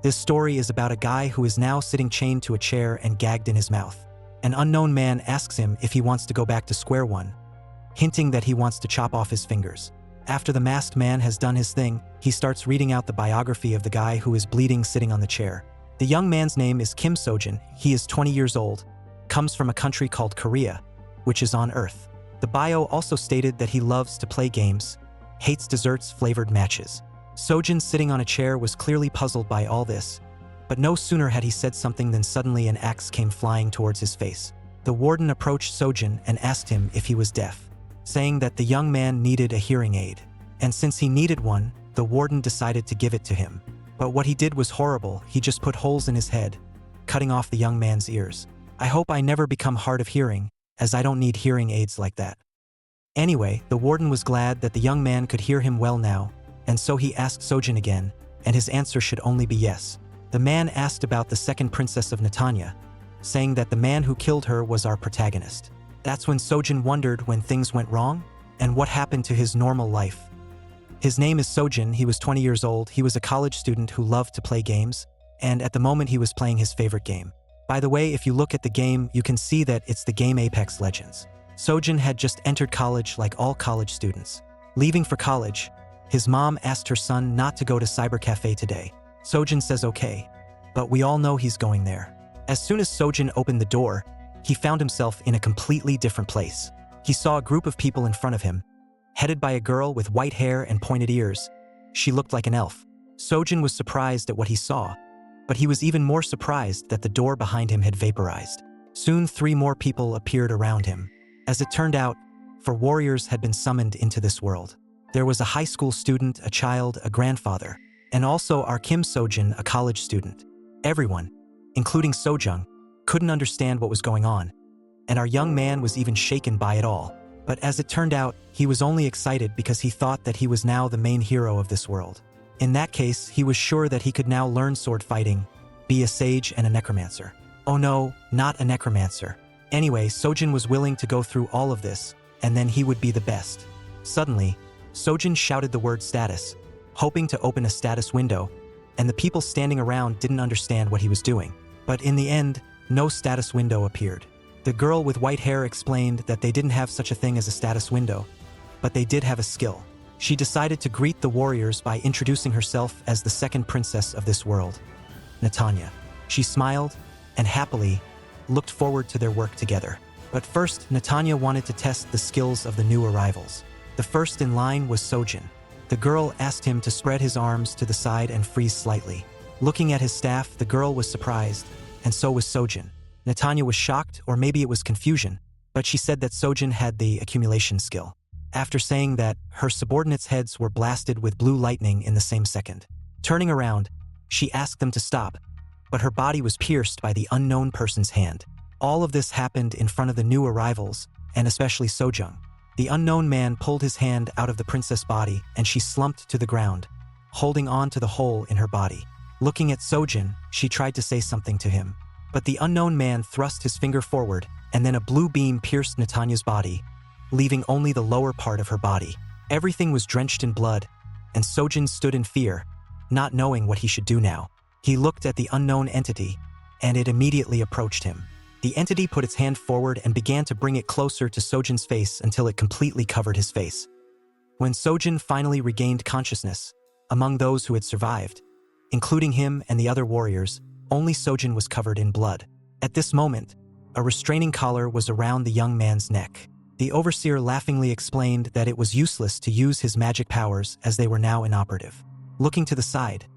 This story is about a guy who is now sitting chained to a chair and gagged in his mouth. An unknown man asks him if he wants to go back to square one, hinting that he wants to chop off his fingers. After the masked man has done his thing, he starts reading out the biography of the guy who is bleeding sitting on the chair. The young man's name is Kim Sojin. He is 20 years old, comes from a country called Korea, which is on Earth. The bio also stated that he loves to play games, hates desserts-flavored matches. Sojin sitting on a chair was clearly puzzled by all this, but no sooner had he said something than suddenly an axe came flying towards his face. The warden approached Sojin and asked him if he was deaf, saying that the young man needed a hearing aid. And since he needed one, the warden decided to give it to him. But what he did was horrible. He just put holes in his head, cutting off the young man's ears. I hope I never become hard of hearing, as I don't need hearing aids like that. Anyway, the warden was glad that the young man could hear him well now, and so he asked Sojin again, and his answer should only be yes. The man asked about the second princess of Netanya, saying that the man who killed her was our protagonist. That's when Sojin wondered when things went wrong, and what happened to his normal life. His name is Sojin, he was 20 years old, he was a college student who loved to play games, and at the moment he was playing his favorite game. By the way, if you look at the game, you can see that it's the game Apex Legends. Sojin had just entered college like all college students. Leaving for college, his mom asked her son not to go to cyber cafe today. Sojin says okay, but we all know he's going there. As soon as Sojin opened the door, he found himself in a completely different place. He saw a group of people in front of him, headed by a girl with white hair and pointed ears. She looked like an elf. Sojin was surprised at what he saw, but he was even more surprised that the door behind him had vaporized. Soon 3 more people appeared around him. As it turned out, 4 warriors had been summoned into this world. There was a high school student, a child, a grandfather, and also our Kim Sojin, a college student. Everyone, including Sojung, couldn't understand what was going on, and our young man was even shaken by it all. But as it turned out, he was only excited because he thought that he was now the main hero of this world. In that case, he was sure that he could now learn sword fighting, be a sage and a necromancer. Oh no, not a necromancer. Anyway, Sojin was willing to go through all of this, and then he would be the best. Suddenly, Sojin shouted the word status, hoping to open a status window, and the people standing around didn't understand what he was doing. But in the end, no status window appeared. The girl with white hair explained that they didn't have such a thing as a status window, but they did have a skill. She decided to greet the warriors by introducing herself as the second princess of this world, Netanya. She smiled and happily looked forward to their work together. But first, Netanya wanted to test the skills of the new arrivals. The first in line was Sojin. The girl asked him to spread his arms to the side and freeze slightly. Looking at his staff, the girl was surprised, and so was Sojin. Netanya was shocked, or maybe it was confusion, but she said that Sojin had the accumulation skill. After saying that, her subordinates' heads were blasted with blue lightning in the same second. Turning around, she asked them to stop, but her body was pierced by the unknown person's hand. All of this happened in front of the new arrivals, and especially Sojung. The unknown man pulled his hand out of the princess' body, and she slumped to the ground, holding on to the hole in her body. Looking at Sojin, she tried to say something to him, but the unknown man thrust his finger forward, and then a blue beam pierced Netanya's body, leaving only the lower part of her body. Everything was drenched in blood, and Sojin stood in fear, not knowing what he should do now. He looked at the unknown entity, and it immediately approached him. The entity put its hand forward and began to bring it closer to Sojin's face until it completely covered his face. When Sojin finally regained consciousness, among those who had survived, including him and the other warriors, only Sojin was covered in blood. At this moment, a restraining collar was around the young man's neck. The overseer laughingly explained that it was useless to use his magic powers as they were now inoperative. Looking to the side,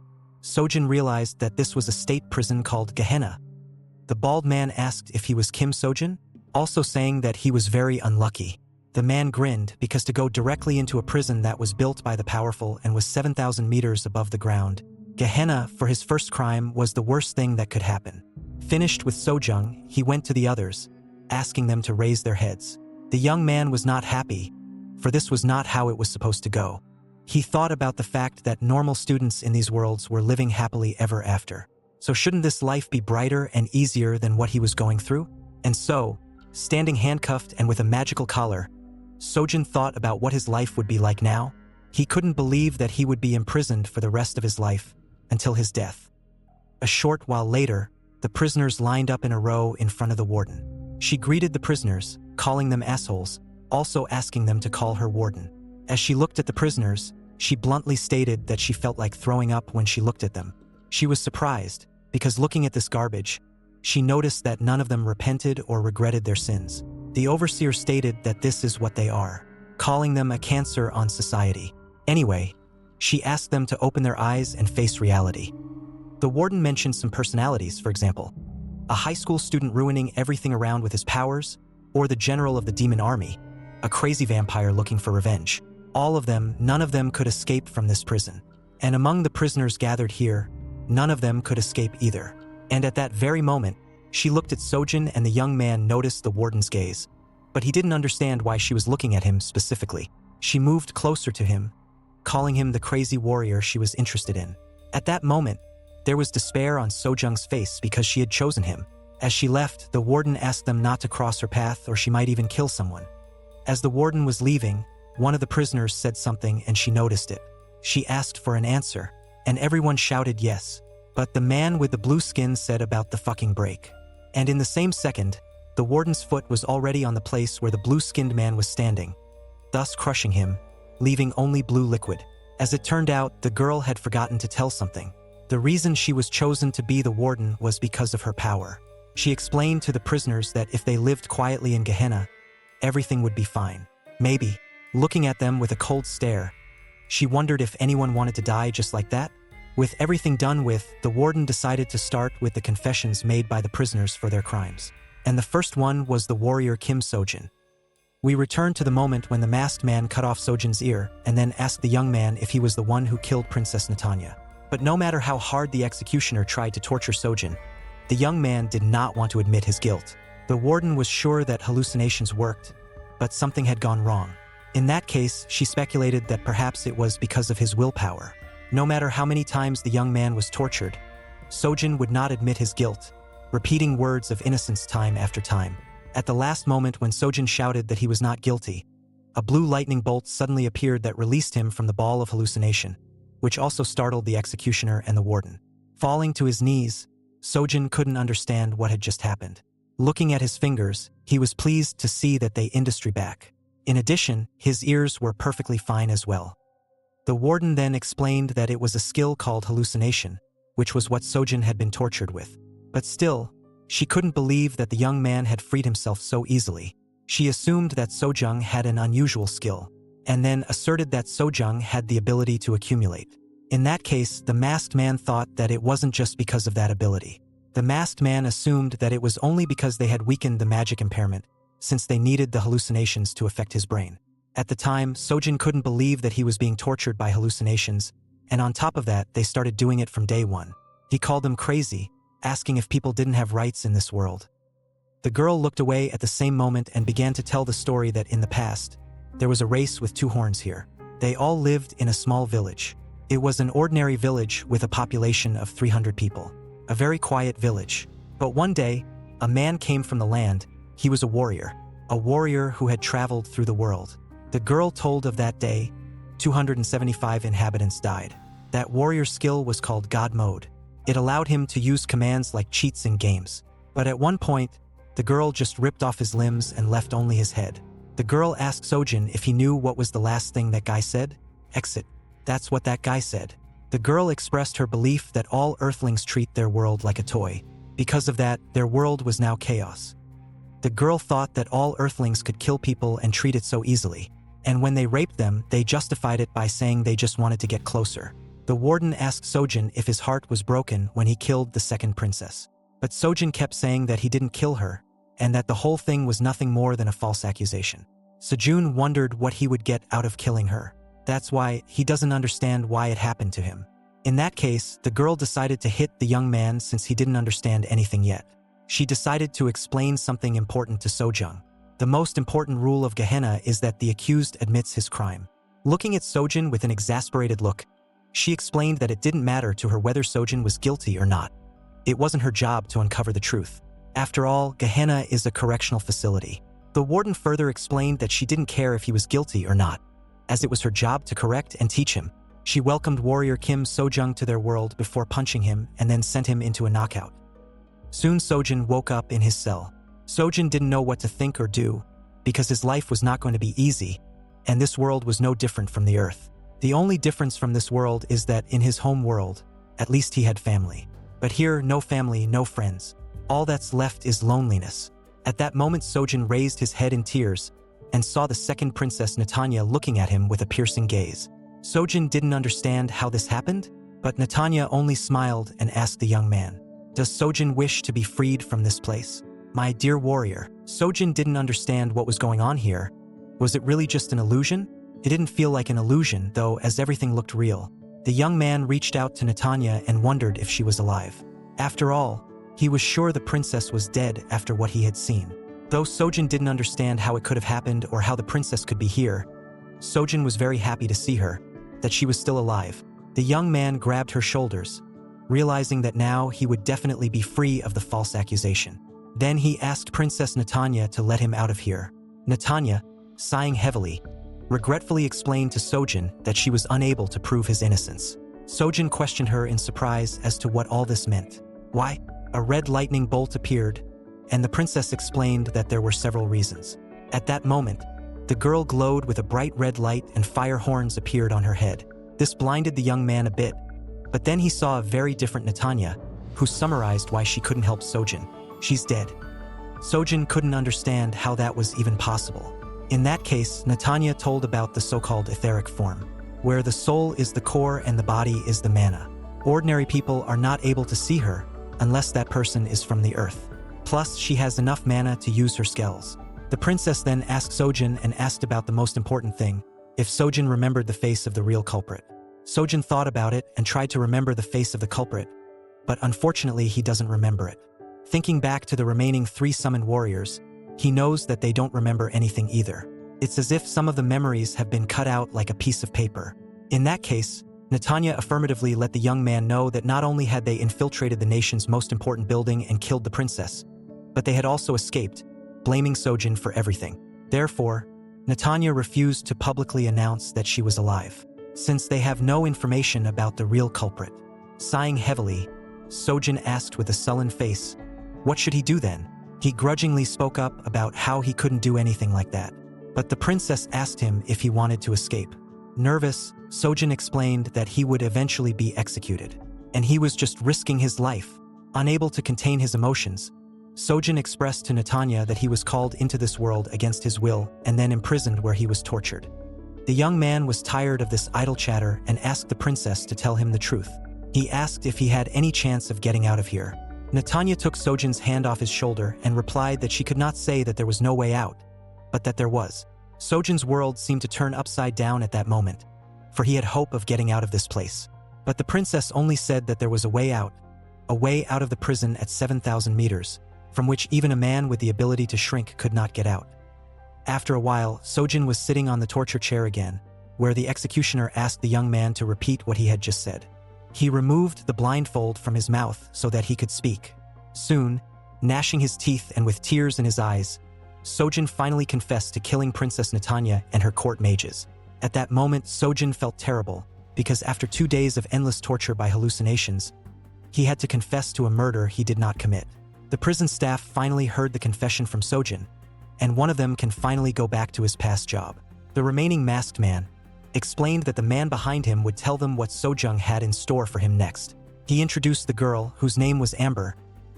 Sojin realized that this was a state prison called Gehenna. The bald man asked if he was Kim Sojin, also saying that he was very unlucky. The man grinned because to go directly into a prison that was built by the powerful and was 7,000 meters above the ground, Gehenna, for his first crime, was the worst thing that could happen. Finished with Sojung, he went to the others, asking them to raise their heads. The young man was not happy, for this was not how it was supposed to go. He thought about the fact that normal students in these worlds were living happily ever after. So shouldn't this life be brighter and easier than what he was going through? And so, standing handcuffed and with a magical collar, Sojin thought about what his life would be like now. He couldn't believe that he would be imprisoned for the rest of his life, until his death. A short while later, the prisoners lined up in a row in front of the warden. She greeted the prisoners, calling them assholes, also asking them to call her warden. As she looked at the prisoners, she bluntly stated that she felt like throwing up when she looked at them. She was surprised, because looking at this garbage, she noticed that none of them repented or regretted their sins. The overseer stated that this is what they are, calling them a cancer on society. Anyway, she asked them to open their eyes and face reality. The warden mentioned some personalities, for example, a high school student ruining everything around with his powers, or the general of the demon army, a crazy vampire looking for revenge. All of them, none of them could escape from this prison. And among the prisoners gathered here, none of them could escape either. And at that very moment, she looked at Sojin, and the young man noticed the warden's gaze. But he didn't understand why she was looking at him specifically. She moved closer to him, calling him the crazy warrior she was interested in. At that moment, there was despair on Sojung's face because she had chosen him. As she left, the warden asked them not to cross her path or she might even kill someone. As the warden was leaving, one of the prisoners said something and she noticed it. She asked for an answer, and everyone shouted yes. But the man with the blue skin said about the fucking break. And in the same second, the warden's foot was already on the place where the blue-skinned man was standing, thus crushing him, leaving only blue liquid. As it turned out, the girl had forgotten to tell something. The reason she was chosen to be the warden was because of her power. She explained to the prisoners that if they lived quietly in Gehenna, everything would be fine. Maybe. Looking at them with a cold stare, she wondered if anyone wanted to die just like that. With everything done with, the warden decided to start with the confessions made by the prisoners for their crimes. And the first one was the warrior Kim Sojin. We return to the moment when the masked man cut off Sojin's ear and then asked the young man if he was the one who killed Princess Natanya. But no matter how hard the executioner tried to torture Sojin, the young man did not want to admit his guilt. The warden was sure that hallucinations worked, but something had gone wrong. In that case, she speculated that perhaps it was because of his willpower. No matter how many times the young man was tortured, Sojin would not admit his guilt, repeating words of innocence time after time. At the last moment when Sojin shouted that he was not guilty, a blue lightning bolt suddenly appeared that released him from the ball of hallucination, which also startled the executioner and the warden. Falling to his knees, Sojin couldn't understand what had just happened. Looking at his fingers, he was pleased to see that they industry back. In addition, his ears were perfectly fine as well. The warden then explained that it was a skill called hallucination, which was what Sojin had been tortured with. But still, she couldn't believe that the young man had freed himself so easily. She assumed that Sojung had an unusual skill, and then asserted that Sojung had the ability to accumulate. In that case, the masked man thought that it wasn't just because of that ability. The masked man assumed that it was only because they had weakened the magic impairment, since they needed the hallucinations to affect his brain. At the time, Sojin couldn't believe that he was being tortured by hallucinations, and on top of that, they started doing it from day one. He called them crazy, asking if people didn't have rights in this world. The girl looked away at the same moment and began to tell the story that in the past, there was a race with two horns here. They all lived in a small village. It was an ordinary village with a population of 300 people. A very quiet village. But one day, a man came from the land. He was a warrior who had traveled through the world. The girl told of that day, 275 inhabitants died. That warrior's skill was called God Mode. It allowed him to use commands like cheats in games. But at one point, the girl just ripped off his limbs and left only his head. The girl asked Sojin if he knew what was the last thing that guy said. Exit. That's what that guy said. The girl expressed her belief that all Earthlings treat their world like a toy. Because of that, their world was now chaos. The girl thought that all Earthlings could kill people and treat it so easily. And when they raped them, they justified it by saying they just wanted to get closer. The warden asked Sojin if his heart was broken when he killed the second princess. But Sojin kept saying that he didn't kill her, and that the whole thing was nothing more than a false accusation. Sejun wondered what he would get out of killing her. That's why he doesn't understand why it happened to him. In that case, the girl decided to hit the young man since he didn't understand anything yet. She decided to explain something important to Sojung. The most important rule of Gehenna is that the accused admits his crime. Looking at Sojin with an exasperated look, she explained that it didn't matter to her whether Sojin was guilty or not. It wasn't her job to uncover the truth. After all, Gehenna is a correctional facility. The warden further explained that she didn't care if he was guilty or not, as it was her job to correct and teach him. She welcomed warrior Kim Sojung to their world before punching him and then sent him into a knockout. Soon Sojun woke up in his cell. Sojun didn't know what to think or do, because his life was not going to be easy, and this world was no different from the Earth. The only difference from this world is that in his home world, at least he had family. But here, no family, no friends. All that's left is loneliness. At that moment, Sojun raised his head in tears and saw the second princess Natanya looking at him with a piercing gaze. Sojun didn't understand how this happened, but Natanya only smiled and asked the young man, "Does Sojun wish to be freed from this place?" "My dear warrior." Sojun didn't understand what was going on here. Was it really just an illusion? It didn't feel like an illusion, though, as everything looked real. The young man reached out to Natanya and wondered if she was alive. After all, he was sure the princess was dead after what he had seen. Though Sojun didn't understand how it could have happened or how the princess could be here, Sojun was very happy to see her, that she was still alive. The young man grabbed her shoulders, realizing that now he would definitely be free of the false accusation. Then he asked Princess Natanya to let him out of here. Natanya, sighing heavily, regretfully explained to Sojun that she was unable to prove his innocence. Sojun questioned her in surprise as to what all this meant. Why? A red lightning bolt appeared, and the princess explained that there were several reasons. At that moment, the girl glowed with a bright red light and fire horns appeared on her head. This blinded the young man a bit, but then he saw a very different Natanya, who summarized why she couldn't help Sojun. "She's dead." Sojun couldn't understand how that was even possible. In that case, Natanya told about the so-called etheric form, where the soul is the core and the body is the mana. Ordinary people are not able to see her unless that person is from the earth. Plus, she has enough mana to use her skills. The princess then asked Sojun and asked about the most important thing, if Sojun remembered the face of the real culprit. Sojun thought about it and tried to remember the face of the culprit, but unfortunately he doesn't remember it. Thinking back to the remaining 3 summoned warriors, he knows that they don't remember anything either. It's as if some of the memories have been cut out like a piece of paper. In that case, Natanya affirmatively let the young man know that not only had they infiltrated the nation's most important building and killed the princess, but they had also escaped, blaming Sojun for everything. Therefore, Natanya refused to publicly announce that she was alive, since they have no information about the real culprit. Sighing heavily, Sojun asked with a sullen face, what should he do then? He grudgingly spoke up about how he couldn't do anything like that. But the princess asked him if he wanted to escape. Nervous, Sojun explained that he would eventually be executed, and he was just risking his life. Unable to contain his emotions, Sojun expressed to Natanya that he was called into this world against his will and then imprisoned where he was tortured. The young man was tired of this idle chatter and asked the princess to tell him the truth. He asked if he had any chance of getting out of here. Natanya took Sojun's hand off his shoulder and replied that she could not say that there was no way out, but that there was. Sojun's world seemed to turn upside down at that moment, for he had hope of getting out of this place. But the princess only said that there was a way out of the prison at 7,000 meters, from which even a man with the ability to shrink could not get out. After a while, Sojun was sitting on the torture chair again, where the executioner asked the young man to repeat what he had just said. He removed the blindfold from his mouth so that he could speak. Soon, gnashing his teeth and with tears in his eyes, Sojun finally confessed to killing Princess Natanya and her court mages. At that moment, Sojun felt terrible, because after 2 days of endless torture by hallucinations, he had to confess to a murder he did not commit. The prison staff finally heard the confession from Sojun, and one of them can finally go back to his past job. The remaining masked man explained that the man behind him would tell them what Sojung had in store for him next. He introduced the girl, whose name was Amber.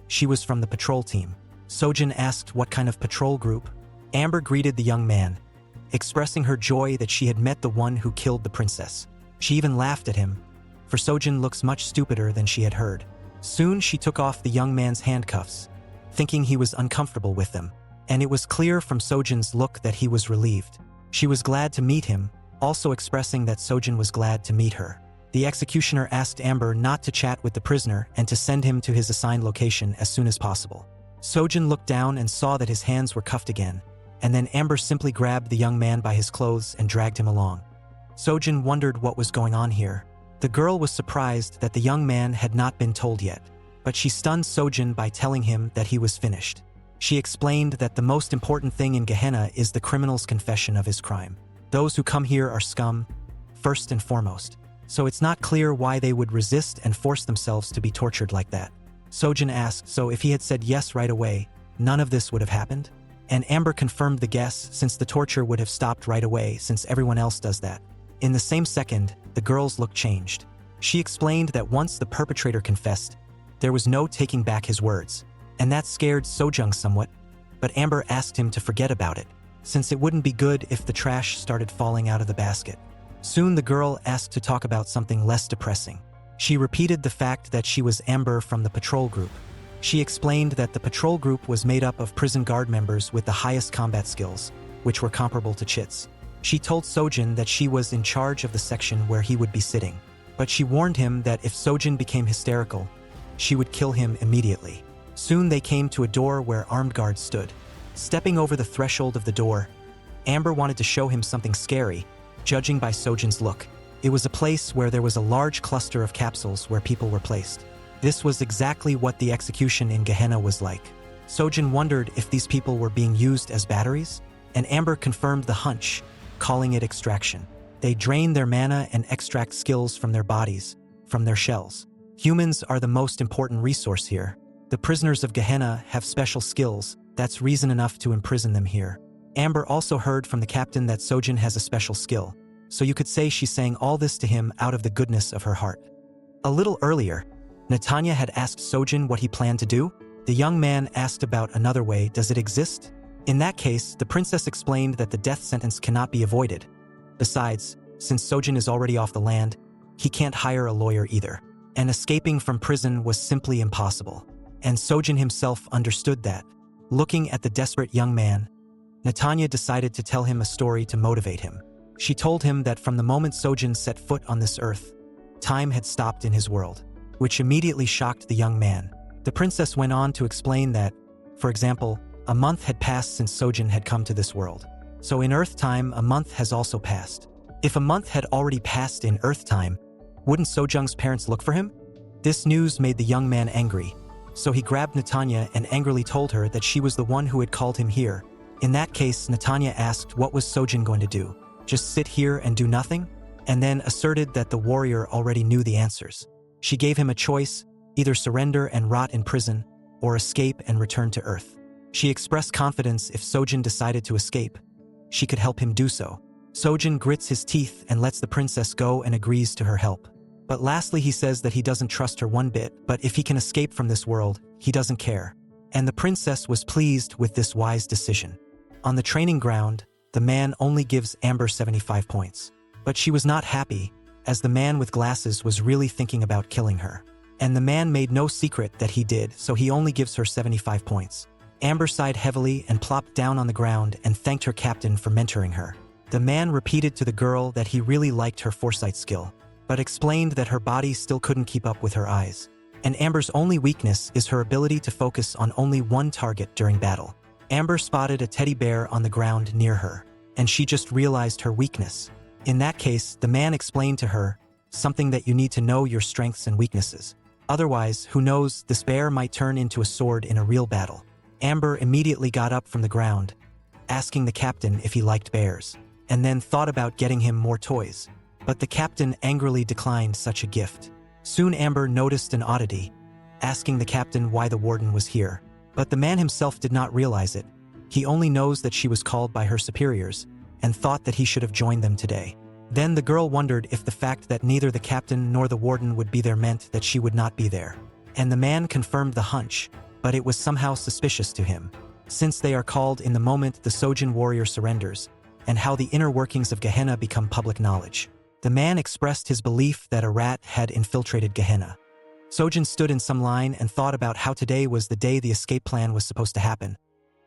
She was from the patrol team. Sojun asked what kind of patrol group. Amber greeted the young man, expressing her joy that she had met the one who killed the princess. She even laughed at him, for Sojun looks much stupider than she had heard. Soon she took off the young man's handcuffs, thinking he was uncomfortable with them, and it was clear from Sojun's look that he was relieved. She was glad to meet him, also expressing that Sojun was glad to meet her. The executioner asked Amber not to chat with the prisoner and to send him to his assigned location as soon as possible. Sojun looked down and saw that his hands were cuffed again, and then Amber simply grabbed the young man by his clothes and dragged him along. Sojun wondered what was going on here. The girl was surprised that the young man had not been told yet, but she stunned Sojun by telling him that he was finished. She explained that the most important thing in Gehenna is the criminal's confession of his crime. Those who come here are scum, first and foremost. so it's not clear why they would resist and force themselves to be tortured like that. Sojin asked, so if he had said yes right away, none of this would have happened? And Amber confirmed the guess, since the torture would have stopped right away since everyone else does that. In the same second, the girl's look changed. She explained that once the perpetrator confessed, there was no taking back his words, and that scared Sojung somewhat, but Amber asked him to forget about it, since it wouldn't be good if the trash started falling out of the basket. Soon the girl asked to talk about something less depressing. She repeated the fact that she was Amber from the patrol group. She explained that the patrol group was made up of prison guard members with the highest combat skills, which were comparable to Chit's. She told Sojin that she was in charge of the section where he would be sitting, but she warned him that if Sojin became hysterical, she would kill him immediately. Soon they came to a door where armed guards stood. Stepping over the threshold of the door, Amber wanted to show him something scary, judging by Sojin's look. It was a place where there was a large cluster of capsules where people were placed. This was exactly what the execution in Gehenna was like. Sojin wondered if these people were being used as batteries, and Amber confirmed the hunch, calling it extraction. They drain their mana and extract skills from their bodies, from their shells. Humans are the most important resource here. The prisoners of Gehenna have special skills, that's reason enough to imprison them here. Amber also heard from the captain that Sojin has a special skill, so you could say she's saying all this to him out of the goodness of her heart. A little earlier, Natanya had asked Sojin what he planned to do. The young man asked about another way. Does it exist? In that case, the princess explained that the death sentence cannot be avoided. Besides, since Sojin is already off the land, he can't hire a lawyer either. And escaping from prison was simply impossible. And Sojin himself understood that. Looking at the desperate young man, Natanya decided to tell him a story to motivate him. She told him that from the moment Sojin set foot on this earth, time had stopped in his world, which immediately shocked the young man. The princess went on to explain that, for example, a month had passed since Sojin had come to this world. So in Earth time, a month has also passed. If a month had already passed in Earth time, wouldn't Sojung's parents look for him? This news made the young man angry, so he grabbed Natanya and angrily told her that she was the one who had called him here. In that case, Natanya asked what was Sojin going to do? Just sit here and do nothing? And then asserted that the warrior already knew the answers. She gave him a choice, either surrender and rot in prison, or escape and return to Earth. She expressed confidence if Sojin decided to escape, she could help him do so. Sojin grits his teeth and lets the princess go and agrees to her help. But lastly he says that he doesn't trust her one bit, but if he can escape from this world, he doesn't care. And the princess was pleased with this wise decision. On the training ground, the man only gives Amber 75 points. But she was not happy, as the man with glasses was really thinking about killing her. And the man made no secret that he did, so he only gives her 75 points. Amber sighed heavily and plopped down on the ground and thanked her captain for mentoring her. The man repeated to the girl that he really liked her foresight skill, but explained that her body still couldn't keep up with her eyes. And Amber's only weakness is her ability to focus on only one target during battle. Amber spotted a teddy bear on the ground near her, and she just realized her weakness. In that case, the man explained to her, something that you need to know your strengths and weaknesses. Otherwise, who knows, this bear might turn into a sword in a real battle. Amber immediately got up from the ground, asking the captain if he liked bears, and then thought about getting him more toys. But the captain angrily declined such a gift. Soon Amber noticed an oddity, asking the captain why the warden was here. But the man himself did not realize it. He only knows that she was called by her superiors, and thought that he should have joined them today. Then the girl wondered if the fact that neither the captain nor the warden would be there meant that she would not be there. And the man confirmed the hunch, but it was somehow suspicious to him, since they are called in the moment the Sojin warrior surrenders, and how the inner workings of Gehenna become public knowledge. The man expressed his belief that a rat had infiltrated Gehenna. Sojin stood in some line and thought about how today was the day the escape plan was supposed to happen,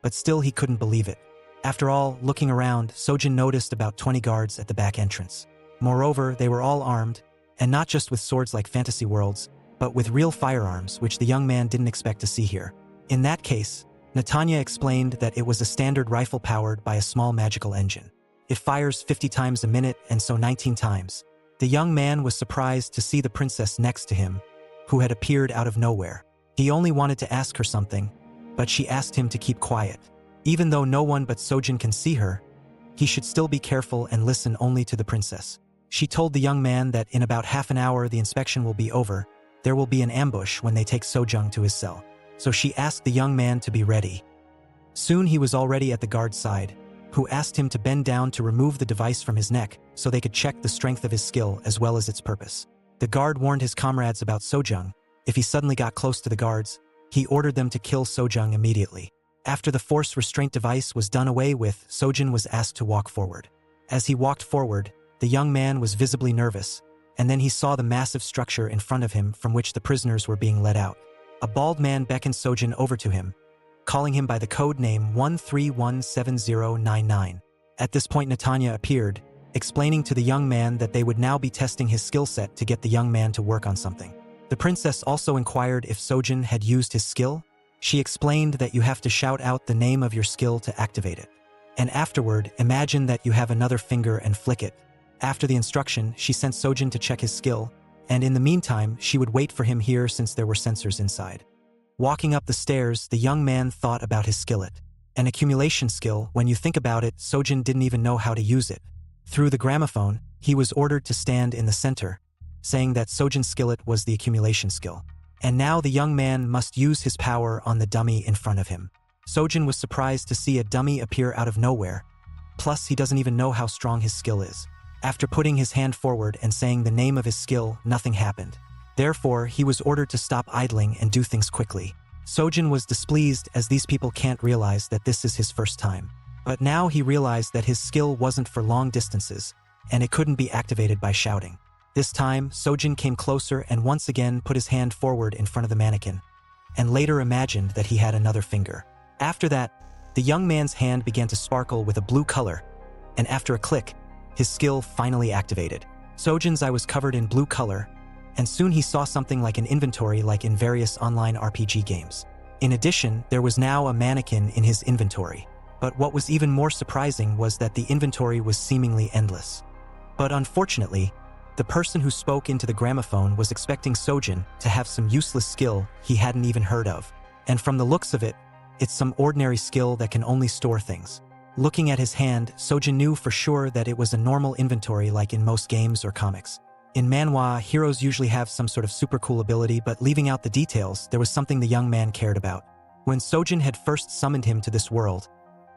but still he couldn't believe it. After all, looking around, Sojin noticed about 20 guards at the back entrance. Moreover, they were all armed, and not just with swords like Fantasy Worlds, but with real firearms, which the young man didn't expect to see here. In that case, Natanya explained that it was a standard rifle powered by a small magical engine. It fires 50 times a minute and so 19 times. The young man was surprised to see the princess next to him, who had appeared out of nowhere. He only wanted to ask her something, but she asked him to keep quiet. Even though no one but Sojin can see her, he should still be careful and listen only to the princess. She told the young man that in about half an hour the inspection will be over. There will be an ambush when they take Sojung to his cell. So she asked the young man to be ready. Soon he was already at the guard's side, who asked him to bend down to remove the device from his neck so they could check the strength of his skill as well as its purpose. The guard warned his comrades about Sojung. If he suddenly got close to the guards, he ordered them to kill Sojung immediately. After the force restraint device was done away with, Sojun was asked to walk forward. As he walked forward, the young man was visibly nervous, and then he saw the massive structure in front of him from which the prisoners were being led out. A bald man beckoned Sojun over to him, calling him by the code name 1317099. At this point Netanya appeared, explaining to the young man that they would now be testing his skill set to get the young man to work on something. The princess also inquired if Sojun had used his skill. She explained that you have to shout out the name of your skill to activate it. And afterward, imagine that you have another finger and flick it. After the instruction, she sent Sojun to check his skill, and in the meantime, she would wait for him here since there were sensors inside. Walking up the stairs, the young man thought about his skillet. An accumulation skill, when you think about it, Sojun didn't even know how to use it. Through the gramophone, he was ordered to stand in the center, saying that Sojun's skillet was the accumulation skill. And now the young man must use his power on the dummy in front of him. Sojun was surprised to see a dummy appear out of nowhere. Plus, he doesn't even know how strong his skill is. After putting his hand forward and saying the name of his skill, nothing happened. Therefore, he was ordered to stop idling and do things quickly. Sojun was displeased as these people can't realize that this is his first time. But now he realized that his skill wasn't for long distances, and it couldn't be activated by shouting. This time, Sojun came closer and once again put his hand forward in front of the mannequin, and later imagined that he had another finger. After that, the young man's hand began to sparkle with a blue color, and after a click, his skill finally activated. Sojun's eye was covered in blue color, and soon he saw something like an inventory like in various online RPG games. In addition, there was now a mannequin in his inventory. But what was even more surprising was that the inventory was seemingly endless. But unfortunately, the person who spoke into the gramophone was expecting Sojun to have some useless skill he hadn't even heard of. And from the looks of it, it's some ordinary skill that can only store things. Looking at his hand, Sojun knew for sure that it was a normal inventory like in most games or comics. In manhwa, heroes usually have some sort of super cool ability, but leaving out the details, there was something the young man cared about. When Sojun had first summoned him to this world,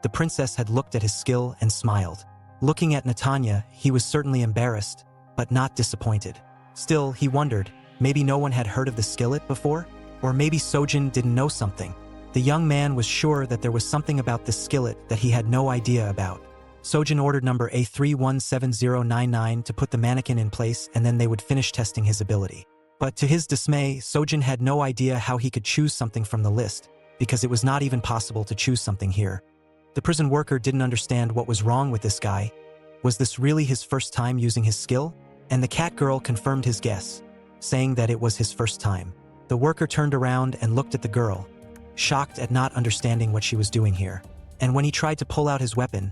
the princess had looked at his skill and smiled. Looking at Netanya, he was certainly embarrassed, but not disappointed. Still, he wondered, maybe no one had heard of the skillet before? Or maybe Sojun didn't know something. The young man was sure that there was something about this skillet that he had no idea about. Sojun ordered number A317099 to put the mannequin in place, and then they would finish testing his ability. But to his dismay, Sojun had no idea how he could choose something from the list, because it was not even possible to choose something here. The prison worker didn't understand what was wrong with this guy. Was this really his first time using his skill? And the cat girl confirmed his guess, saying that it was his first time. The worker turned around and looked at the girl, shocked at not understanding what she was doing here. And when he tried to pull out his weapon,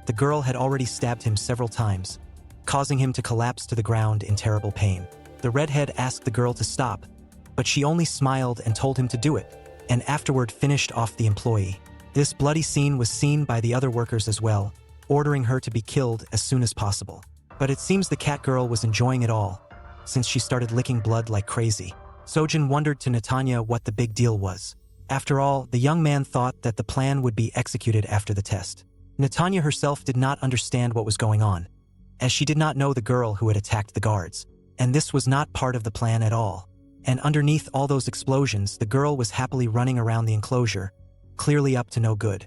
the girl had already stabbed him several times, causing him to collapse to the ground in terrible pain. The redhead asked the girl to stop, but she only smiled and told him to do it, and afterward finished off the employee. This bloody scene was seen by the other workers as well, ordering her to be killed as soon as possible. But it seems the cat girl was enjoying it all, since she started licking blood like crazy. Sojun wondered to Netanya what the big deal was. After all, the young man thought that the plan would be executed after the test. Netanya herself did not understand what was going on, as she did not know the girl who had attacked the guards. And this was not part of the plan at all. And underneath all those explosions, the girl was happily running around the enclosure, clearly up to no good.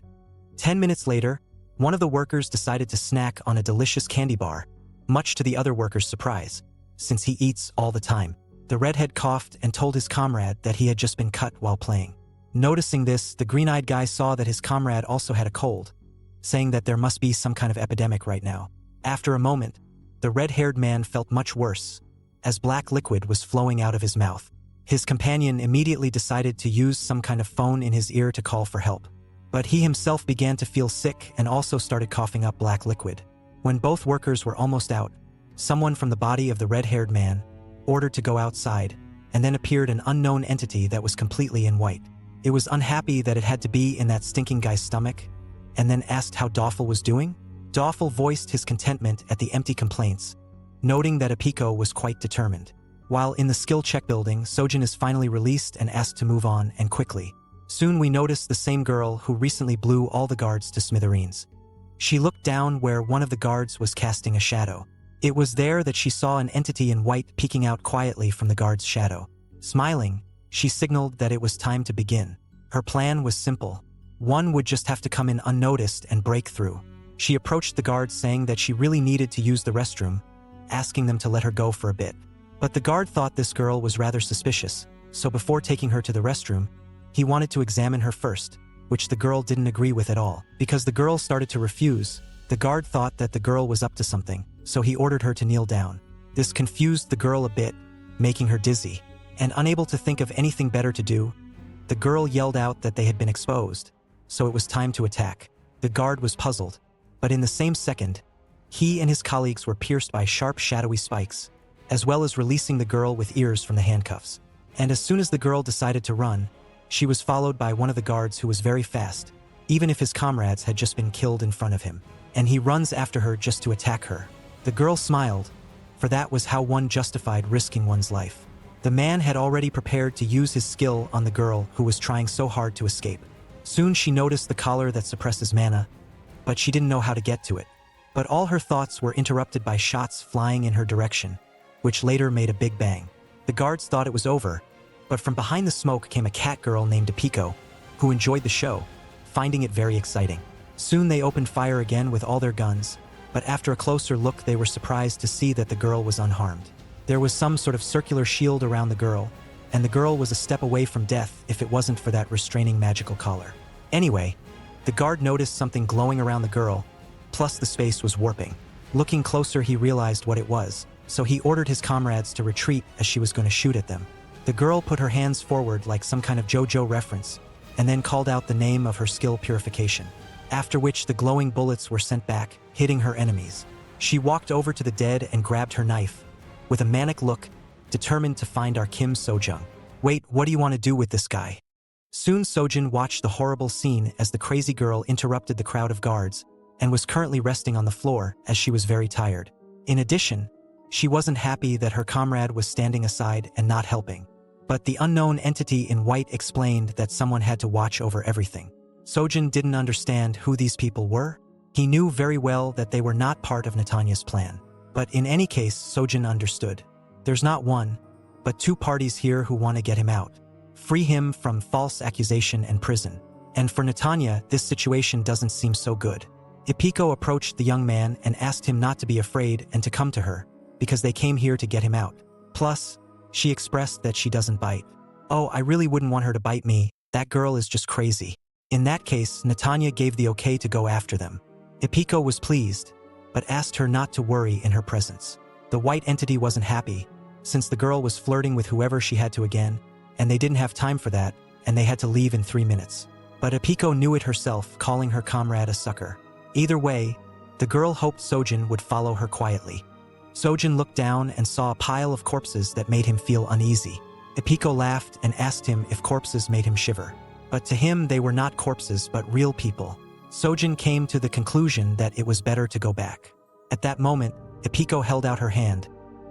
10 minutes later, one of the workers decided to snack on a delicious candy bar, much to the other workers' surprise, since he eats all the time. The redhead coughed and told his comrade that he had just been cut while playing. Noticing this, the green-eyed guy saw that his comrade also had a cold, saying that there must be some kind of epidemic right now. After a moment, the red-haired man felt much worse, as black liquid was flowing out of his mouth. His companion immediately decided to use some kind of phone in his ear to call for help. But he himself began to feel sick and also started coughing up black liquid. When both workers were almost out, someone from the body of the red-haired man ordered to go outside, and then appeared an unknown entity that was completely in white. It was unhappy that it had to be in that stinking guy's stomach, and then asked how Doffel was doing. Doffel voiced his contentment at the empty complaints, noting that Epiko was quite determined. While in the skill check building, Sojin is finally released and asked to move on, and quickly. Soon we notice the same girl who recently blew all the guards to smithereens. She looked down where one of the guards was casting a shadow. It was there that she saw an entity in white peeking out quietly from the guard's shadow. Smiling, she signaled that it was time to begin. Her plan was simple. One would just have to come in unnoticed and break through. She approached the guards saying that she really needed to use the restroom, asking them to let her go for a bit. But the guard thought this girl was rather suspicious, so before taking her to the restroom, he wanted to examine her first, which the girl didn't agree with at all. Because the girl started to refuse, the guard thought that the girl was up to something, so he ordered her to kneel down. This confused the girl a bit, making her dizzy. And unable to think of anything better to do, the girl yelled out that they had been exposed, so it was time to attack. The guard was puzzled, but in the same second, he and his colleagues were pierced by sharp shadowy spikes, as well as releasing the girl with ears from the handcuffs. And as soon as the girl decided to run, she was followed by one of the guards who was very fast, even if his comrades had just been killed in front of him. And he runs after her just to attack her. The girl smiled, for that was how one justified risking one's life. The man had already prepared to use his skill on the girl who was trying so hard to escape. Soon she noticed the collar that suppresses mana, but she didn't know how to get to it. But all her thoughts were interrupted by shots flying in her direction, which later made a big bang. The guards thought it was over, but from behind the smoke came a cat girl named Epiko, who enjoyed the show, finding it very exciting. Soon they opened fire again with all their guns, but after a closer look they were surprised to see that the girl was unharmed. There was some sort of circular shield around the girl, and the girl was a step away from death if it wasn't for that restraining magical collar. Anyway, the guard noticed something glowing around the girl, plus the space was warping. Looking closer he realized what it was, so he ordered his comrades to retreat as she was going to shoot at them. The girl put her hands forward like some kind of JoJo reference, and then called out the name of her skill purification. After which the glowing bullets were sent back, hitting her enemies. She walked over to the dead and grabbed her knife, with a manic look, determined to find our Kim Sojung. Wait, what do you want to do with this guy? Soon Sojin watched the horrible scene as the crazy girl interrupted the crowd of guards, and was currently resting on the floor as she was very tired. In addition, she wasn't happy that her comrade was standing aside and not helping. But the unknown entity in white explained that someone had to watch over everything. Sojin didn't understand who these people were. He knew very well that they were not part of Natanya's plan. But in any case, Sojin understood. There's not one, but two parties here who want to get him out. Free him from false accusation and prison. And for Natanya, this situation doesn't seem so good. Epiko approached the young man and asked him not to be afraid and to come to her, because they came here to get him out. Plus, she expressed that she doesn't bite. Oh, I really wouldn't want her to bite me. That girl is just crazy. In that case, Natanya gave the okay to go after them. Epiko was pleased, but asked her not to worry in her presence. The white entity wasn't happy, since the girl was flirting with whoever she had to again, and they didn't have time for that, and they had to leave in 3 minutes. But Epiko knew it herself, calling her comrade a sucker. Either way, the girl hoped Sojin would follow her quietly. Sojin looked down and saw a pile of corpses that made him feel uneasy. Epiko laughed and asked him if corpses made him shiver. But to him they were not corpses but real people. Sojin came to the conclusion that it was better to go back. At that moment, Epiko held out her hand,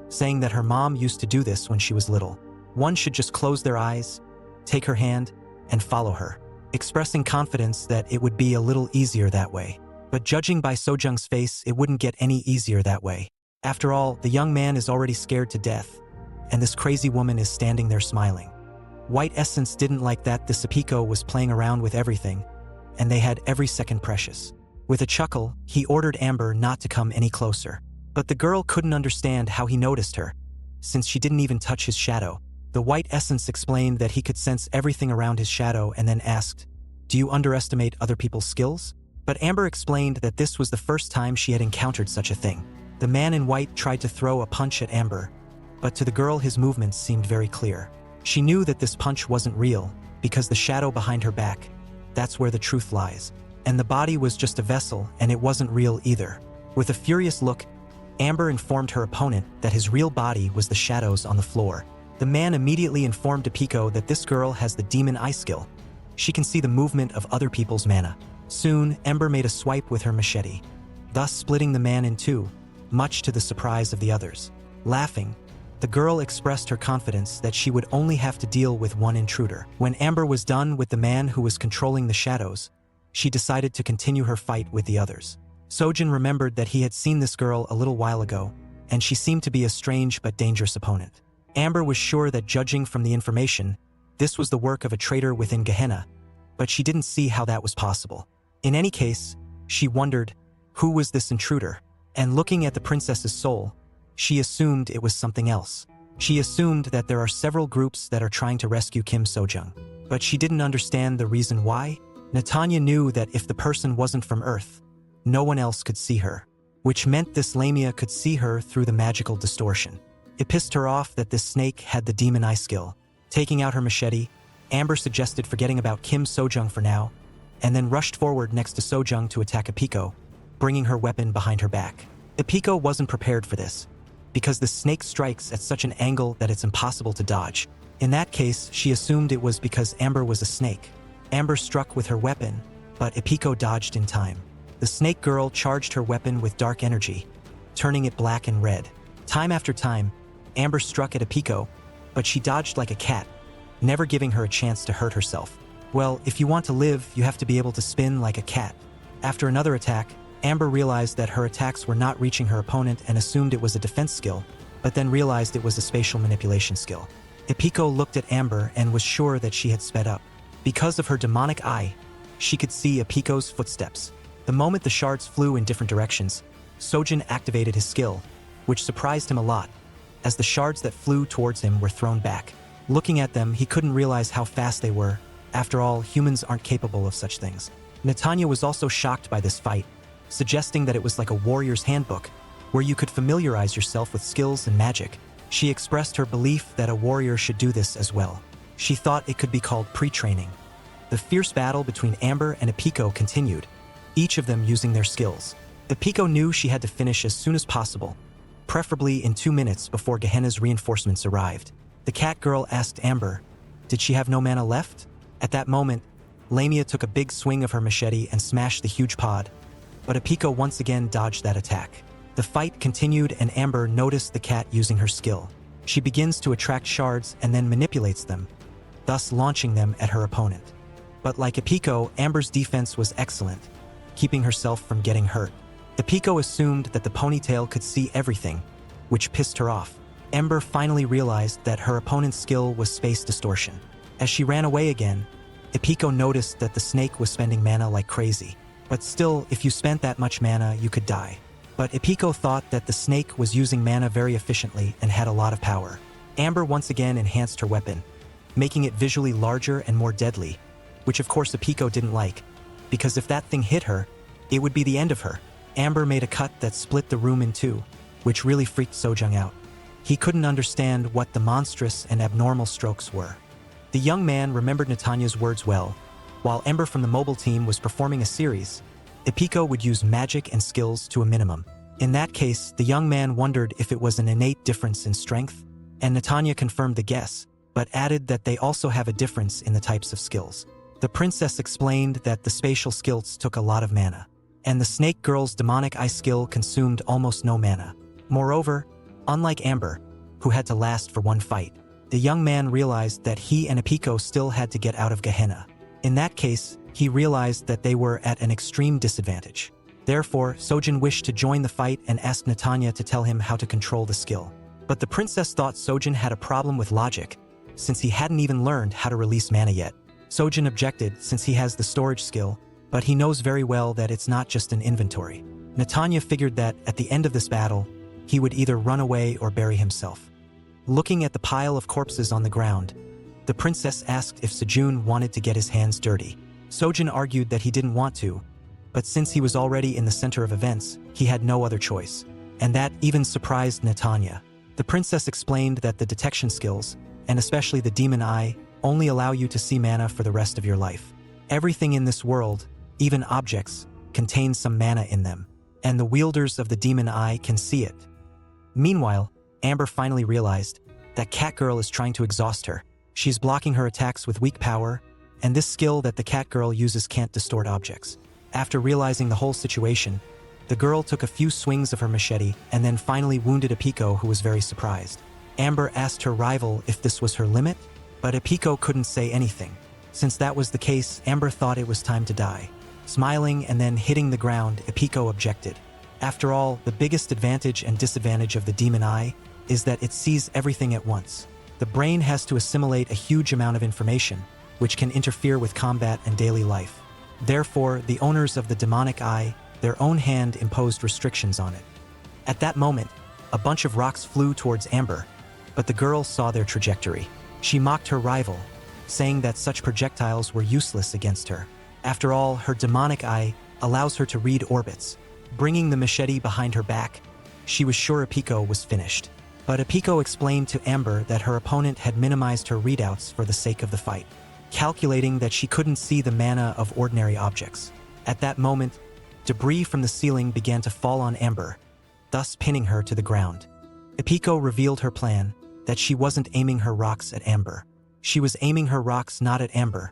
saying that her mom used to do this when she was little. One should just close their eyes, take her hand, and follow her, expressing confidence that it would be a little easier that way. But judging by Sojung's face, it wouldn't get any easier that way. After all, the young man is already scared to death, and this crazy woman is standing there smiling. White Essence didn't like that this Epiko was playing around with everything, and they had every second precious. With a chuckle, he ordered Amber not to come any closer. But the girl couldn't understand how he noticed her, since she didn't even touch his shadow. The White Essence explained that he could sense everything around his shadow and then asked, "Do you underestimate other people's skills?" But Amber explained that this was the first time she had encountered such a thing. The man in white tried to throw a punch at Amber, but to the girl his movements seemed very clear. She knew that this punch wasn't real, because the shadow behind her back, that's where the truth lies. And the body was just a vessel, and it wasn't real either. With a furious look, Amber informed her opponent that his real body was the shadows on the floor. The man immediately informed Epiko that this girl has the demon eye skill. She can see the movement of other people's mana. Soon, Amber made a swipe with her machete, thus splitting the man in two, much to the surprise of the others. Laughing, the girl expressed her confidence that she would only have to deal with one intruder. When Amber was done with the man who was controlling the shadows, she decided to continue her fight with the others. Sojin remembered that he had seen this girl a little while ago, and she seemed to be a strange but dangerous opponent. Amber was sure that, judging from the information, this was the work of a traitor within Gehenna, but she didn't see how that was possible. In any case, she wondered, who was this intruder? And looking at the princess's soul, she assumed it was something else. She assumed that there are several groups that are trying to rescue Kim Sojung, but she didn't understand the reason why. Natanya knew that if the person wasn't from Earth, no one else could see her, which meant this Lamia could see her through the magical distortion. It pissed her off that this snake had the demon eye skill. Taking out her machete, Amber suggested forgetting about Kim Sojung for now, and then rushed forward next to Sojung to attack Ipiko, bringing her weapon behind her back. Ipiko wasn't prepared for this, because the snake strikes at such an angle that it's impossible to dodge. In that case, she assumed it was because Amber was a snake. Amber struck with her weapon, but Ipiko dodged in time. The snake girl charged her weapon with dark energy, turning it black and red. Time after time, Amber struck at Ipiko, but she dodged like a cat, never giving her a chance to hurt herself. Well, if you want to live, you have to be able to spin like a cat. After another attack, Amber realized that her attacks were not reaching her opponent and assumed it was a defense skill, but then realized it was a spatial manipulation skill. Ipiko looked at Amber and was sure that she had sped up. Because of her demonic eye, she could see Ipiko's footsteps. The moment the shards flew in different directions, Sojin activated his skill, which surprised him a lot, as the shards that flew towards him were thrown back. Looking at them, he couldn't realize how fast they were. After all, humans aren't capable of such things. Natanya was also shocked by this fight, suggesting that it was like a warrior's handbook, where you could familiarize yourself with skills and magic. She expressed her belief that a warrior should do this as well. She thought it could be called pre-training. The fierce battle between Amber and Ipiko continued, each of them using their skills. Ipiko knew she had to finish as soon as possible, preferably in 2 minutes before Gehenna's reinforcements arrived. The cat girl asked Amber, did she have no mana left? At that moment, Lamia took a big swing of her machete and smashed the huge pod, but Ipiko once again dodged that attack. The fight continued and Amber noticed the cat using her skill. She begins to attract shards and then manipulates them, thus launching them at her opponent. But like Ipiko, Amber's defense was excellent, keeping herself from getting hurt. Ipiko assumed that the ponytail could see everything, which pissed her off. Amber finally realized that her opponent's skill was space distortion. As she ran away again, Ipiko noticed that the snake was spending mana like crazy. But still, if you spent that much mana, you could die. But Ipiko thought that the snake was using mana very efficiently and had a lot of power. Amber once again enhanced her weapon, making it visually larger and more deadly, which of course Ipiko didn't like, because if that thing hit her, it would be the end of her. Amber made a cut that split the room in two, which really freaked Sojung out. He couldn't understand what the monstrous and abnormal strokes were. The young man remembered Natanya's words well. While Ember from the mobile team was performing a series, Ipiko would use magic and skills to a minimum. In that case, the young man wondered if it was an innate difference in strength, and Natanya confirmed the guess, but added that they also have a difference in the types of skills. The princess explained that the spatial skills took a lot of mana, and the snake girl's demonic eye skill consumed almost no mana. Moreover, unlike Amber, who had to last for one fight, the young man realized that he and Ipiko still had to get out of Gehenna. In that case, he realized that they were at an extreme disadvantage. Therefore, Sojin wished to join the fight and asked Natanya to tell him how to control the skill. But the princess thought Sojin had a problem with logic, since he hadn't even learned how to release mana yet. Sojin objected since he has the storage skill, but he knows very well that it's not just an inventory. Natanya figured that, at the end of this battle, he would either run away or bury himself. Looking at the pile of corpses on the ground, the princess asked if Sejun wanted to get his hands dirty. Sojin argued that he didn't want to, but since he was already in the center of events, he had no other choice. And that even surprised Natanya. The princess explained that the detection skills, and especially the demon eye, only allow you to see mana for the rest of your life. Everything in this world, even objects, contains some mana in them, and the wielders of the demon eye can see it. Meanwhile, Amber finally realized that Catgirl is trying to exhaust her. She's blocking her attacks with weak power, and this skill that the Catgirl uses can't distort objects. After realizing the whole situation, The girl took a few swings of her machete and then finally wounded Apiko, who was very surprised. Amber asked her rival if this was her limit, but Apiko couldn't say anything. Since that was the case, Amber thought it was time to die. Smiling and then hitting the ground, Apiko objected. After all, the biggest advantage and disadvantage of the demon eye is that it sees everything at once. The brain has to assimilate a huge amount of information, which can interfere with combat and daily life. Therefore, the owners of the demonic eye, their own hand imposed restrictions on it. At that moment, a bunch of rocks flew towards Amber, but the girl saw their trajectory. She mocked her rival, saying that such projectiles were useless against her. After all, her demonic eye allows her to read orbits. Bringing the machete behind her back, she was sure Apiko was finished. But Apiko explained to Amber that her opponent had minimized her readouts for the sake of the fight, calculating that she couldn't see the mana of ordinary objects. At that moment, debris from the ceiling began to fall on Amber, thus pinning her to the ground. Apiko revealed her plan, that she wasn't aiming her rocks at Amber. She was aiming her rocks not at Amber,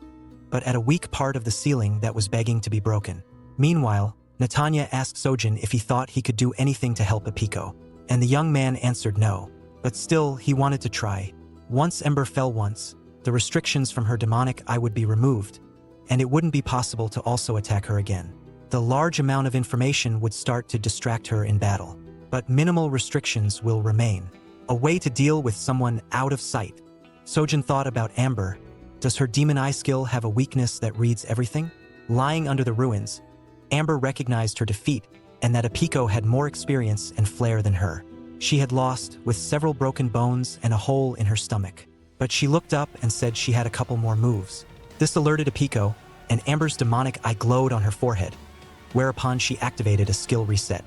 but at a weak part of the ceiling that was begging to be broken. Meanwhile, Natanya asked Sojin if he thought he could do anything to help Apiko, and the young man answered no. But still, he wanted to try. Once Amber fell once, the restrictions from her demonic eye would be removed, and it wouldn't be possible to also attack her again. The large amount of information would start to distract her in battle, but minimal restrictions will remain. A way to deal with someone out of sight. Sojin thought about Amber. Does her demon eye skill have a weakness that reads everything? Lying under the ruins, Amber recognized her defeat and that Apiko had more experience and flair than her. She had lost, with several broken bones and a hole in her stomach. But she looked up and said she had a couple more moves. This alerted Apiko, and Amber's demonic eye glowed on her forehead, whereupon she activated a skill reset.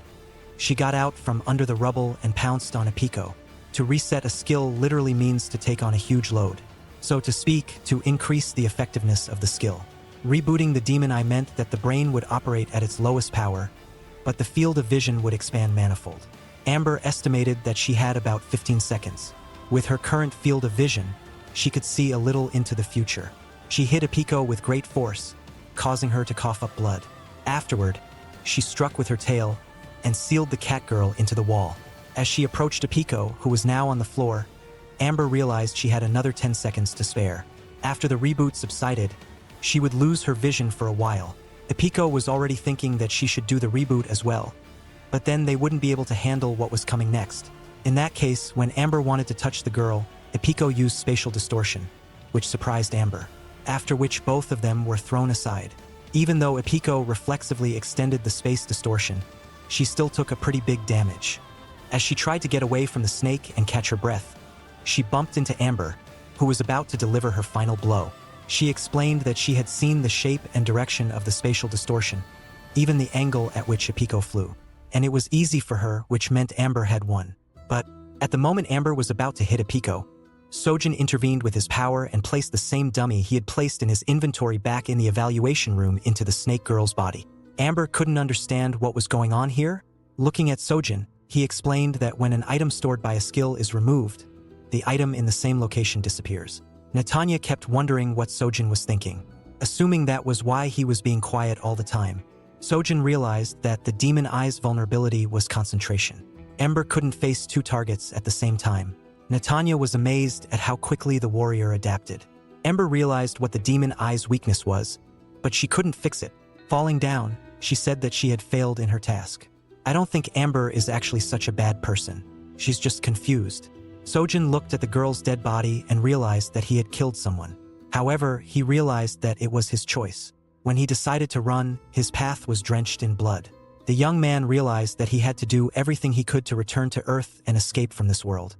She got out from under the rubble and pounced on Apiko. To reset a skill literally means to take on a huge load. So to speak, to increase the effectiveness of the skill. Rebooting the demon eye meant that the brain would operate at its lowest power, but the field of vision would expand manifold. Amber estimated that she had about 15 seconds. With her current field of vision, she could see a little into the future. She hit Apiko with great force, causing her to cough up blood. Afterward, she struck with her tail and sealed the cat girl into the wall. As she approached Apiko, who was now on the floor, Amber realized she had another 10 seconds to spare. After the reboot subsided, she would lose her vision for a while. Apiko was already thinking that she should do the reboot as well, but then they wouldn't be able to handle what was coming next. In that case, when Amber wanted to touch the girl, Apiko used spatial distortion, which surprised Amber, after which both of them were thrown aside. Even though Apiko reflexively extended the space distortion, she still took a pretty big damage. As she tried to get away from the snake and catch her breath, she bumped into Amber, who was about to deliver her final blow. She explained that she had seen the shape and direction of the spatial distortion, even the angle at which Apiko flew, and it was easy for her, which meant Amber had won. But at the moment Amber was about to hit Apiko, Sojin intervened with his power and placed the same dummy he had placed in his inventory back in the evaluation room into the snake girl's body. Amber couldn't understand what was going on here. Looking at Sojin, he explained that when an item stored by a skill is removed, the item in the same location disappears. Natanya kept wondering what Sojin was thinking, assuming that was why he was being quiet all the time. Sojin realized that the demon eye's vulnerability was concentration. Amber couldn't face two targets at the same time. Natanya was amazed at how quickly the warrior adapted. Amber realized what the demon eye's weakness was, but she couldn't fix it. Falling down, she said that she had failed in her task. I don't think Amber is actually such a bad person. She's just confused. Sojin looked at the girl's dead body and realized that he had killed someone. However, he realized that it was his choice. When he decided to run, his path was drenched in blood. The young man realized that he had to do everything he could to return to Earth and escape from this world.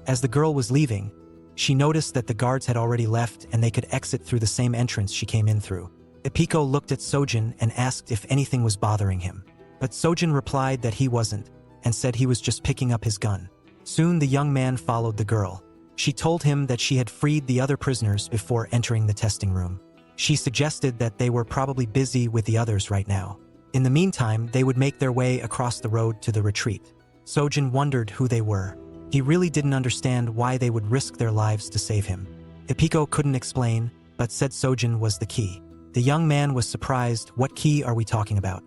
As the girl was leaving, she noticed that the guards had already left and they could exit through the same entrance she came in through. Apiko looked at Sojin and asked if anything was bothering him. But Sojin replied that he wasn't, and said he was just picking up his gun. Soon the young man followed the girl. She told him that she had freed the other prisoners before entering the testing room. She suggested that they were probably busy with the others right now. In the meantime, they would make their way across the road to the retreat. Sojin wondered who they were. He really didn't understand why they would risk their lives to save him. Apiko couldn't explain, but said Sojin was the key. The young man was surprised. What key are we talking about?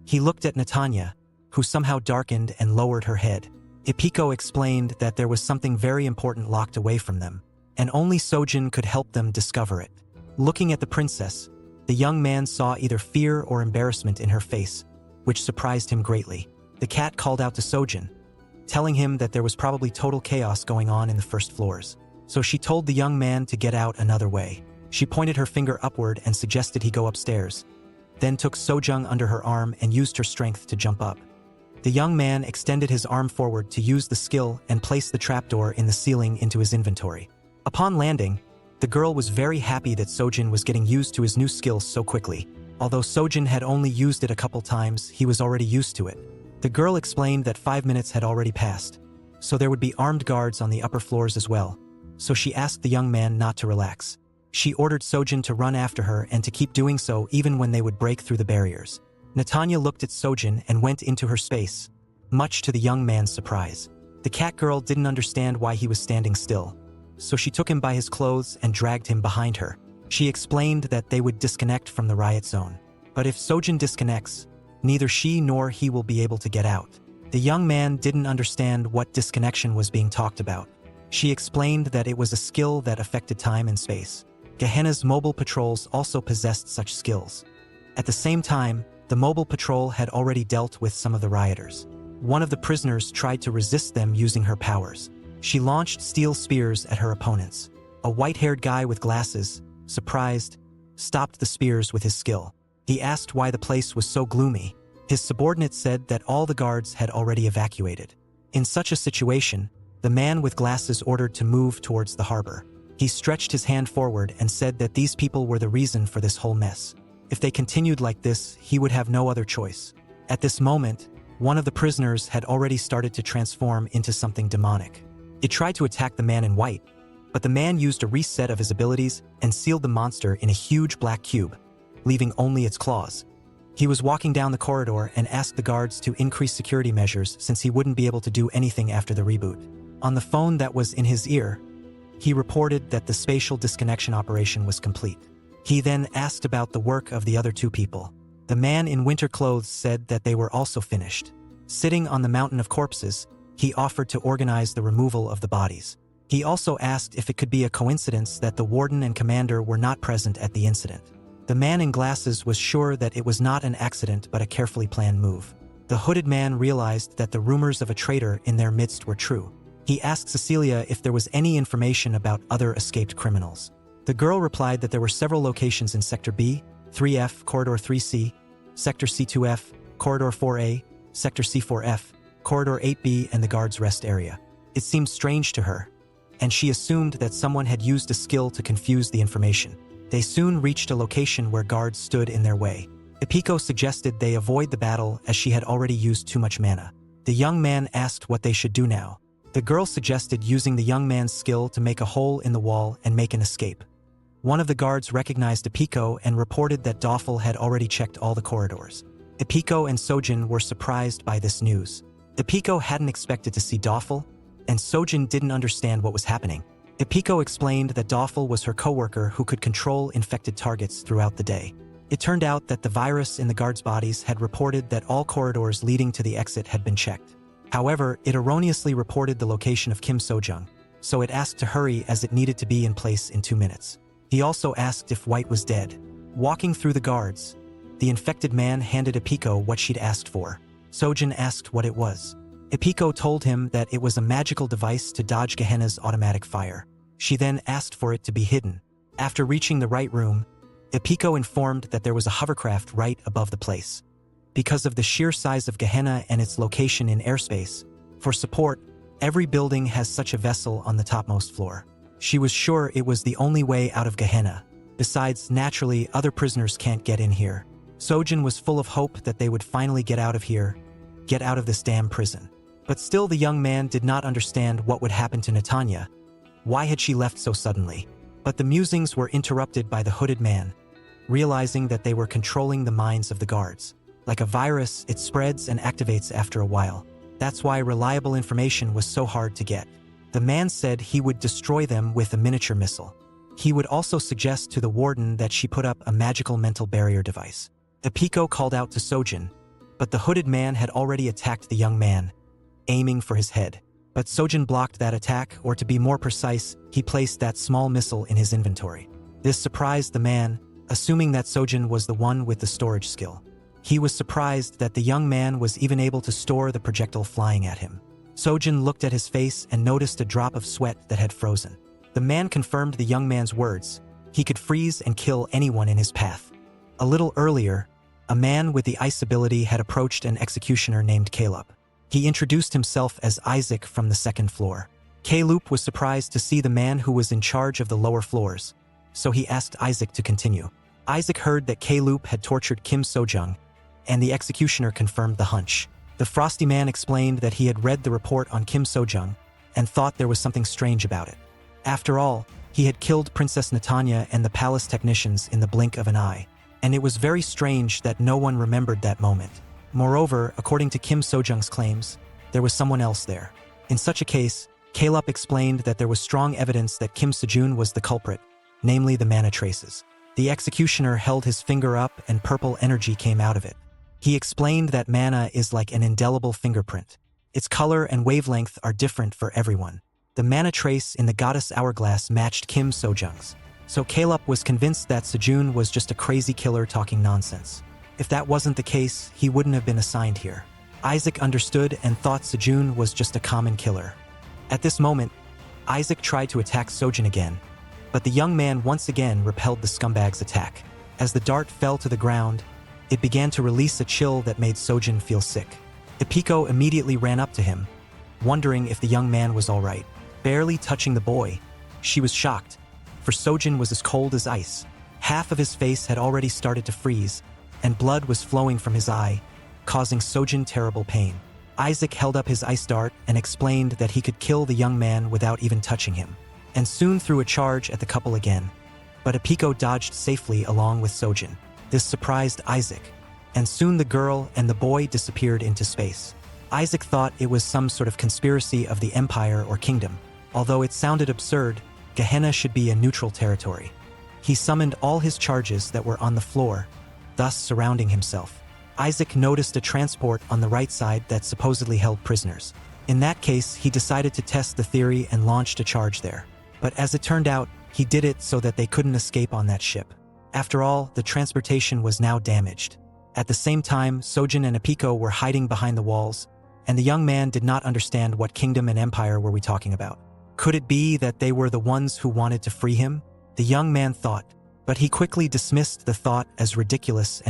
He looked at Netanya, who somehow darkened and lowered her head. Ipiko explained that there was something very important locked away from them, and only Sojin could help them discover it. Looking at the princess, the young man saw either fear or embarrassment in her face, which surprised him greatly. The cat called out to Sojin, telling him that there was probably total chaos going on in the first floors. So she told the young man to get out another way. She pointed her finger upward and suggested he go upstairs, then took Sojung under her arm and used her strength to jump up. The young man extended his arm forward to use the skill and place the trapdoor in the ceiling into his inventory. Upon landing, the girl was very happy that Sojin was getting used to his new skills so quickly. Although Sojin had only used it a couple times, he was already used to it. The girl explained that 5 minutes had already passed, so there would be armed guards on the upper floors as well. So she asked the young man not to relax. She ordered Sojin to run after her and to keep doing so even when they would break through the barriers. Netanya looked at Sojin and went into her space, much to the young man's surprise. The cat girl didn't understand why he was standing still, so she took him by his clothes and dragged him behind her. She explained that they would disconnect from the riot zone. But if Sojin disconnects, neither she nor he will be able to get out. The young man didn't understand what disconnection was being talked about. She explained that it was a skill that affected time and space. Gehenna's mobile patrols also possessed such skills. At the same time, the mobile patrol had already dealt with some of the rioters. One of the prisoners tried to resist them using her powers. She launched steel spears at her opponents. A white-haired guy with glasses, surprised, stopped the spears with his skill. He asked why the place was so gloomy. His subordinate said that all the guards had already evacuated. In such a situation, the man with glasses ordered to move towards the harbor. He stretched his hand forward and said that these people were the reason for this whole mess. If they continued like this, he would have no other choice. At this moment, one of the prisoners had already started to transform into something demonic. It tried to attack the man in white, but the man used a reset of his abilities and sealed the monster in a huge black cube, leaving only its claws. He was walking down the corridor and asked the guards to increase security measures since he wouldn't be able to do anything after the reboot. On the phone that was in his ear, he reported that the spatial disconnection operation was complete. He then asked about the work of the other two people. The man in winter clothes said that they were also finished. Sitting on the mountain of corpses, he offered to organize the removal of the bodies. He also asked if it could be a coincidence that the warden and commander were not present at the incident. The man in glasses was sure that it was not an accident but a carefully planned move. The hooded man realized that the rumors of a traitor in their midst were true. He asked Cecilia if there was any information about other escaped criminals. The girl replied that there were several locations in Sector B, 3F, Corridor 3C, Sector C2F, Corridor 4A, Sector C4F, Corridor 8B, and the guards' rest area. It seemed strange to her, and she assumed that someone had used a skill to confuse the information. They soon reached a location where guards stood in their way. Ipiko suggested they avoid the battle as she had already used too much mana. The young man asked what they should do now. The girl suggested using the young man's skill to make a hole in the wall and make an escape. One of the guards recognized Ipiko and reported that Doffel had already checked all the corridors. Ipiko and Sojin were surprised by this news. Ipiko hadn't expected to see Doffel, and Sojin didn't understand what was happening. Ipiko explained that Doffel was her coworker who could control infected targets throughout the day. It turned out that the virus in the guards' bodies had reported that all corridors leading to the exit had been checked. However, it erroneously reported the location of Kim Sojung, so it asked to hurry as it needed to be in place in 2 minutes. He also asked if White was dead. Walking through the guards, the infected man handed Ipiko what she'd asked for. Sojin asked what it was. Ipiko told him that it was a magical device to dodge Gehenna's automatic fire. She then asked for it to be hidden. After reaching the right room, Ipiko informed that there was a hovercraft right above the place. Because of the sheer size of Gehenna and its location in airspace, for support, every building has such a vessel on the topmost floor. She was sure it was the only way out of Gehenna. Besides, naturally, other prisoners can't get in here. Sojin was full of hope that they would finally get out of here, get out of this damn prison. But still the young man did not understand what would happen to Netanya. Why had she left so suddenly? But the musings were interrupted by the hooded man, realizing that they were controlling the minds of the guards. Like a virus, it spreads and activates after a while. That's why reliable information was so hard to get. The man said he would destroy them with a miniature missile. He would also suggest to the warden that she put up a magical mental barrier device. Ipiko called out to Sojin, but the hooded man had already attacked the young man, aiming for his head. But Sojin blocked that attack, or to be more precise, he placed that small missile in his inventory. This surprised the man, assuming that Sojin was the one with the storage skill. He was surprised that the young man was even able to store the projectile flying at him. Sojin looked at his face and noticed a drop of sweat that had frozen. The man confirmed the young man's words. He could freeze and kill anyone in his path. A little earlier, a man with the ice ability had approached an executioner named Caleb. He introduced himself as Isaac from the second floor. Caleb was surprised to see the man who was in charge of the lower floors, so he asked Isaac to continue. Isaac heard that Caleb had tortured Kim Sojung, and the executioner confirmed the hunch. The frosty man explained that he had read the report on Kim Sojung and thought there was something strange about it. After all, he had killed Princess Natanya and the palace technicians in the blink of an eye, and it was very strange that no one remembered that moment. Moreover, according to Kim Sojung's claims, there was someone else there. In such a case, Caleb explained that there was strong evidence that Kim Sejun was the culprit, namely the mana traces. The executioner held his finger up and purple energy came out of it. He explained that mana is like an indelible fingerprint. Its color and wavelength are different for everyone. The mana trace in the goddess hourglass matched Kim Sojung's. So Caleb was convinced that Sejun was just a crazy killer talking nonsense. If that wasn't the case, he wouldn't have been assigned here. Isaac understood and thought Sejun was just a common killer. At this moment, Isaac tried to attack Sojin again, but the young man once again repelled the scumbag's attack. As the dart fell to the ground, it began to release a chill that made Sojin feel sick. Ipiko immediately ran up to him, wondering if the young man was all right. Barely touching the boy, she was shocked, for Sojin was as cold as ice. Half of his face had already started to freeze, and blood was flowing from his eye, causing Sojin terrible pain. Isaac held up his ice dart and explained that he could kill the young man without even touching him, and soon threw a charge at the couple again. But Ipiko dodged safely along with Sojin. This surprised Isaac, and soon the girl and the boy disappeared into space. Isaac thought it was some sort of conspiracy of the empire or kingdom. Although it sounded absurd, Gehenna should be a neutral territory. He summoned all his charges that were on the floor, thus surrounding himself. Isaac noticed a transport on the right side that supposedly held prisoners. In that case, he decided to test the theory and launched a charge there. But as it turned out, he did it so that they couldn't escape on that ship. After all, the transportation was now damaged. At the same time, Sojin and Ipiko were hiding behind the walls, and the young man did not understand what kingdom and empire were we talking about. Could it be that they were the ones who wanted to free him? The young man thought, but he quickly dismissed the thought as ridiculous.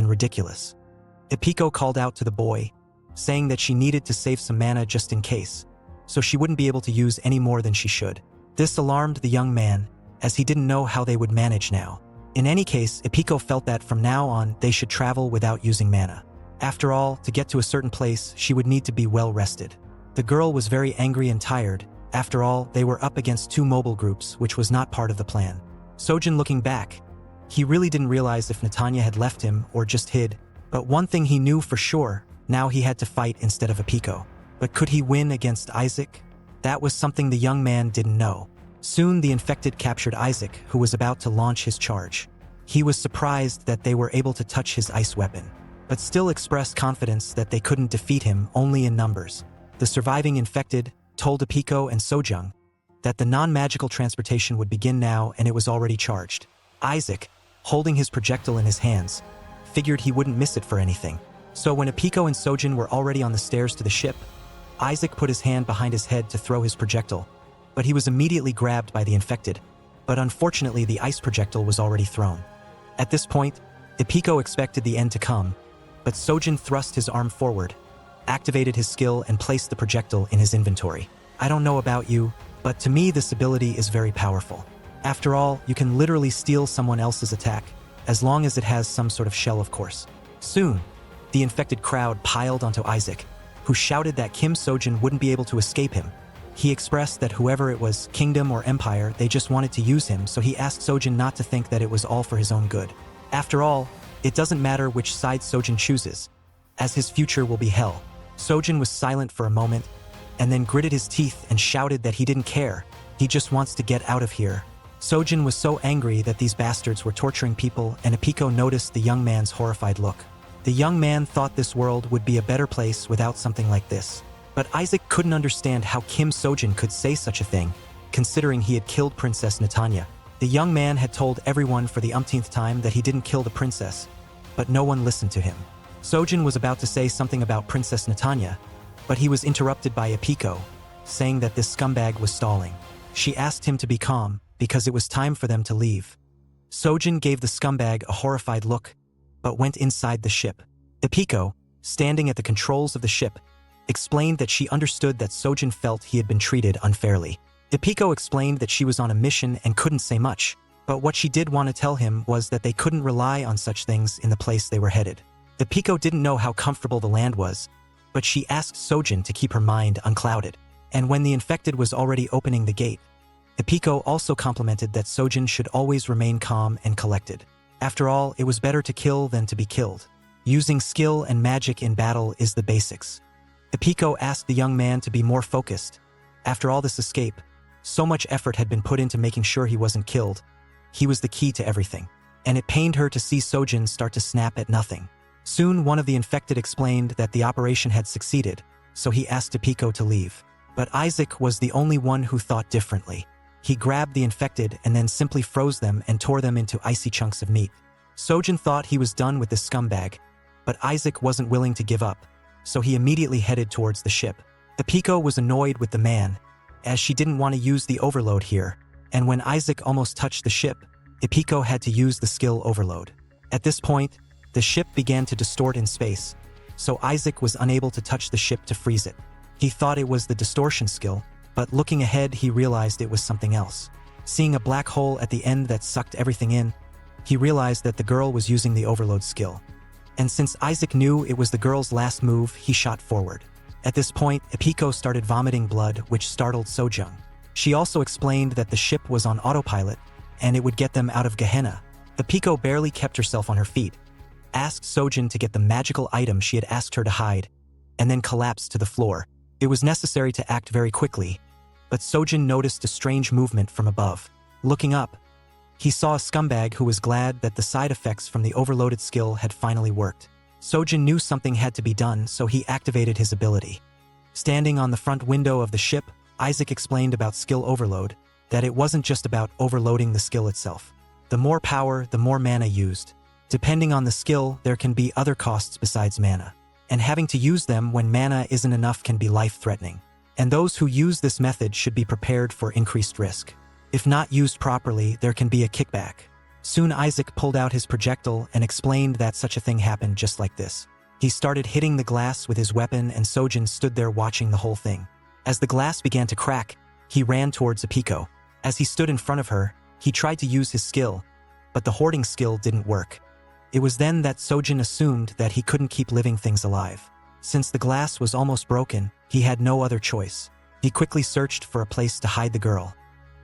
Ipiko called out to the boy, saying that she needed to save some mana just in case, so she wouldn't be able to use any more than she should. This alarmed the young man, as he didn't know how they would manage now. In any case, Ipiko felt that from now on they should travel without using mana. After all, to get to a certain place, she would need to be well rested. The girl was very angry and tired. After all, they were up against two mobile groups, which was not part of the plan. Sojin looking back, he really didn't realize if Natanya had left him or just hid. But one thing he knew for sure, now he had to fight instead of Ipiko. But could he win against Isaac? That was something the young man didn't know. Soon the infected captured Isaac, who was about to launch his charge. He was surprised that they were able to touch his ice weapon, but still expressed confidence that they couldn't defeat him only in numbers. The surviving infected told Ipiko and Sojung that the non-magical transportation would begin now and it was already charged. Isaac, holding his projectile in his hands, figured he wouldn't miss it for anything. So when Ipiko and Sojin were already on the stairs to the ship, Isaac put his hand behind his head to throw his projectile, but he was immediately grabbed by the infected. But unfortunately, the ice projectile was already thrown. At this point, Ipiko expected the end to come, but Sojin thrust his arm forward, activated his skill and placed the projectile in his inventory. I don't know about you, but to me this ability is very powerful. After all, you can literally steal someone else's attack, as long as it has some sort of shell, of course. Soon, the infected crowd piled onto Isaac, who shouted that Kim Sojin wouldn't be able to escape him. He expressed that whoever it was, kingdom or empire, they just wanted to use him, so he asked Sojin not to think that it was all for his own good. After all, it doesn't matter which side Sojin chooses, as his future will be hell. Sojin was silent for a moment, and then gritted his teeth and shouted that he didn't care. He just wants to get out of here. Sojin was so angry that these bastards were torturing people, and Ipiko noticed the young man's horrified look. The young man thought this world would be a better place without something like this. But Isaac couldn't understand how Kim Sojin could say such a thing, considering he had killed Princess Natanya. The young man had told everyone for the umpteenth time that he didn't kill the princess, but no one listened to him. Sojin was about to say something about Princess Natanya, but he was interrupted by Apiko, saying that this scumbag was stalling. She asked him to be calm, because it was time for them to leave. Sojin gave the scumbag a horrified look, but went inside the ship. Apiko, standing at the controls of the ship, explained that she understood that Sojin felt he had been treated unfairly. Apiko explained that she was on a mission and couldn't say much, but what she did want to tell him was that they couldn't rely on such things in the place they were headed. Apiko didn't know how comfortable the land was, but she asked Sojin to keep her mind unclouded. And when the infected was already opening the gate, Apiko also complimented that Sojin should always remain calm and collected. After all, it was better to kill than to be killed. Using skill and magic in battle is the basics. Apiko asked the young man to be more focused. After all this escape, so much effort had been put into making sure he wasn't killed. He was the key to everything. And it pained her to see Sojin start to snap at nothing. Soon one of the infected explained that the operation had succeeded, so he asked Apiko to leave. But Isaac was the only one who thought differently. He grabbed the infected and then simply froze them and tore them into icy chunks of meat. Sojin thought he was done with this scumbag, but Isaac wasn't willing to give up, so he immediately headed towards the ship. Apiko was annoyed with the man, as she didn't want to use the overload here, and when Isaac almost touched the ship, Apiko had to use the skill overload. At this point, the ship began to distort in space, so Isaac was unable to touch the ship to freeze it. He thought it was the distortion skill, but looking ahead he realized it was something else. Seeing a black hole at the end that sucked everything in, he realized that the girl was using the overload skill. And since Isaac knew it was the girl's last move, he shot forward. At this point, Apiko started vomiting blood, which startled Sojung. She also explained that the ship was on autopilot, and it would get them out of Gehenna. Apiko barely kept herself on her feet, asked Sojin to get the magical item she had asked her to hide, and then collapsed to the floor. It was necessary to act very quickly, but Sojin noticed a strange movement from above. Looking up, he saw a scumbag who was glad that the side effects from the overloaded skill had finally worked. Sojin knew something had to be done, so he activated his ability. Standing on the front window of the ship, Isaac explained about skill overload, that it wasn't just about overloading the skill itself. The more power, the more mana used. Depending on the skill, there can be other costs besides mana. And having to use them when mana isn't enough can be life-threatening. And those who use this method should be prepared for increased risk. If not used properly, there can be a kickback. Soon Isaac pulled out his projectile and explained that such a thing happened just like this. He started hitting the glass with his weapon and Sojin stood there watching the whole thing. As the glass began to crack, he ran towards Apiko. As he stood in front of her, he tried to use his skill, but the hoarding skill didn't work. It was then that Sojin assumed that he couldn't keep living things alive. Since the glass was almost broken, he had no other choice. He quickly searched for a place to hide the girl.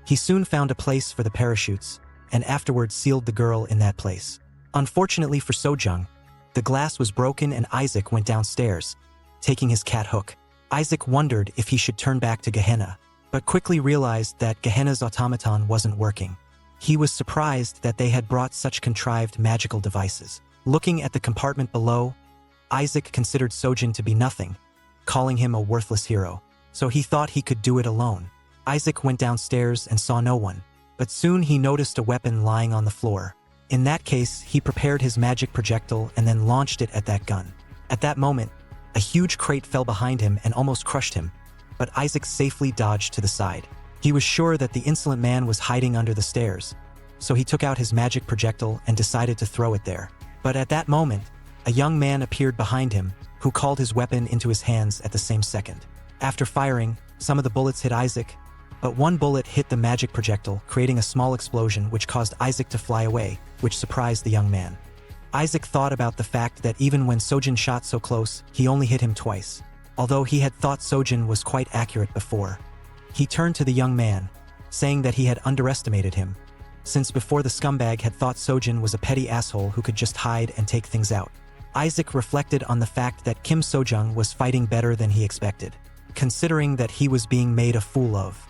He soon found a place for the parachutes, and afterwards sealed the girl in that place. Unfortunately for Sojung, the glass was broken and Isaac went downstairs, taking his cat hook. Isaac wondered if he should turn back to Gehenna, but quickly realized that Gehenna's automaton wasn't working. He was surprised that they had brought such contrived magical devices. Looking at the compartment below, Isaac considered Sojin to be nothing, calling him a worthless hero, so he thought he could do it alone. Isaac went downstairs and saw no one, but soon he noticed a weapon lying on the floor. In that case, he prepared his magic projectile and then launched it at that gun. At that moment, a huge crate fell behind him and almost crushed him, but Isaac safely dodged to the side. He was sure that the insolent man was hiding under the stairs, so he took out his magic projectile and decided to throw it there. But at that moment, a young man appeared behind him, who called his weapon into his hands at the same second. After firing, some of the bullets hit Isaac, but one bullet hit the magic projectile, creating a small explosion which caused Isaac to fly away, which surprised the young man. Isaac thought about the fact that even when Sojin shot so close, he only hit him twice, although he had thought Sojin was quite accurate before. He turned to the young man, saying that he had underestimated him, since before the scumbag had thought Sojin was a petty asshole who could just hide and take things out. Isaac reflected on the fact that Kim Sojung was fighting better than he expected, considering that he was being made a fool of.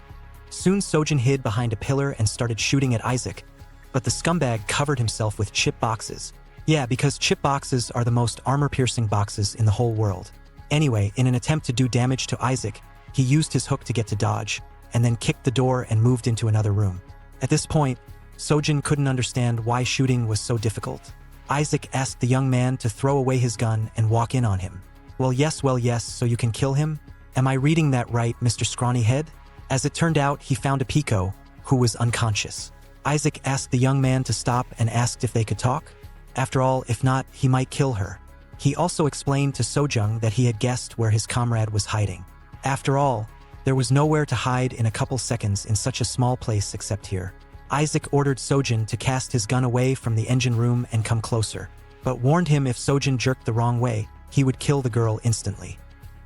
Soon Sojin hid behind a pillar and started shooting at Isaac, but the scumbag covered himself with chip boxes. Yeah, because chip boxes are the most armor-piercing boxes in the whole world. Anyway, in an attempt to do damage to Isaac, he used his hook to get to dodge, and then kicked the door and moved into another room. At this point, Sojin couldn't understand why shooting was so difficult. Isaac asked the young man to throw away his gun and walk in on him. Well yes, so you can kill him? Am I reading that right, Mr. Scrawny Head? As it turned out, he found a Pico, who was unconscious. Isaac asked the young man to stop and asked if they could talk. After all, if not, he might kill her. He also explained to Sojung that he had guessed where his comrade was hiding. After all, there was nowhere to hide in a couple seconds in such a small place except here. Isaac ordered Sojin to cast his gun away from the engine room and come closer, but warned him if Sojin jerked the wrong way, he would kill the girl instantly.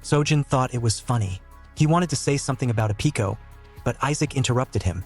Sojin thought it was funny. He wanted to say something about a Pico, but Isaac interrupted him,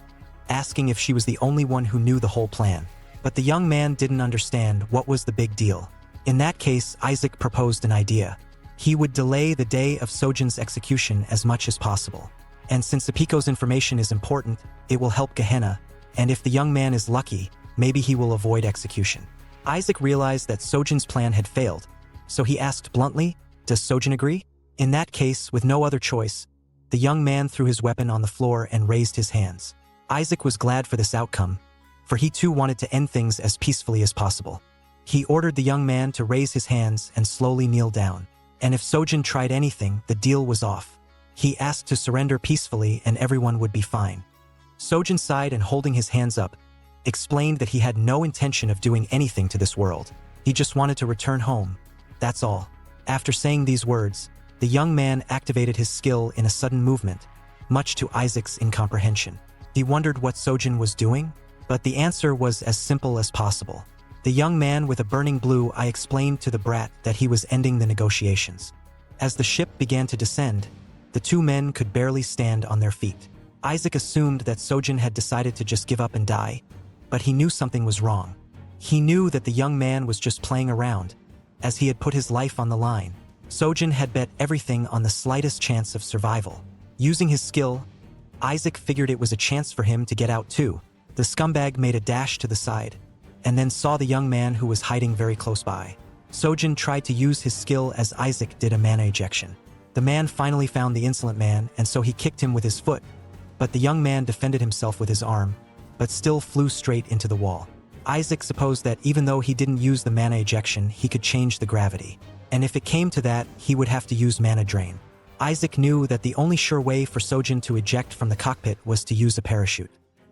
asking if she was the only one who knew the whole plan. But the young man didn't understand what was the big deal. In that case, Isaac proposed an idea. He would delay the day of Sojin's execution as much as possible. And since the Pico's information is important, it will help Gehenna, and if the young man is lucky, maybe he will avoid execution. Isaac realized that Sojin's plan had failed, so he asked bluntly, "Does Sojin agree?" In that case, with no other choice, the young man threw his weapon on the floor and raised his hands. Isaac was glad for this outcome, for he too wanted to end things as peacefully as possible. He ordered the young man to raise his hands and slowly kneel down, and if Sojin tried anything, the deal was off. He asked to surrender peacefully and everyone would be fine. Sojin sighed and holding his hands up, explained that he had no intention of doing anything to this world. He just wanted to return home. That's all. After saying these words, the young man activated his skill in a sudden movement, much to Isaac's incomprehension. He wondered what Sojin was doing, but the answer was as simple as possible. The young man with a burning blue eye explained to the brat that he was ending the negotiations. As the ship began to descend, the two men could barely stand on their feet. Isaac assumed that Sojin had decided to just give up and die, but he knew something was wrong. He knew that the young man was just playing around, as he had put his life on the line. Sojin had bet everything on the slightest chance of survival. Using his skill, Isaac figured it was a chance for him to get out too. The scumbag made a dash to the side, and then saw the young man who was hiding very close by. Sojin tried to use his skill as Isaac did a mana ejection. The man finally found the insolent man, and so he kicked him with his foot, but the young man defended himself with his arm, but still flew straight into the wall. Isaac supposed that even though he didn't use the mana ejection, he could change the gravity. And if it came to that, he would have to use mana drain. Isaac knew that the only sure way for Sojin to eject from the cockpit was to use a parachute.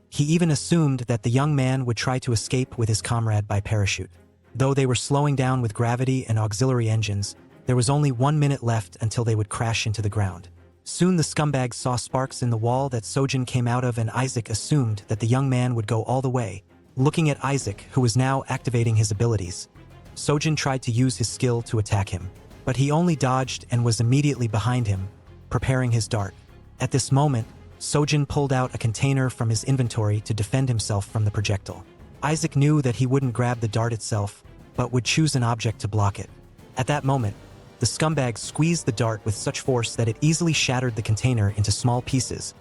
He even assumed that the young man would try to escape with his comrade by parachute. Though they were slowing down with gravity and auxiliary engines, there was only 1 minute left until they would crash into the ground. Soon the scumbag saw sparks in the wall that Sojin came out of, and Isaac assumed that the young man would go all the way. Looking at Isaac, who was now activating his abilities, Sojin tried to use his skill to attack him, but he only dodged and was immediately behind him, preparing his dart. At this moment, Sojin pulled out a container from his inventory to defend himself from the projectile. Isaac knew that he wouldn't grab the dart itself, but would choose an object to block it. At that moment, the scumbag squeezed the dart with such force that it easily shattered the container into small pieces,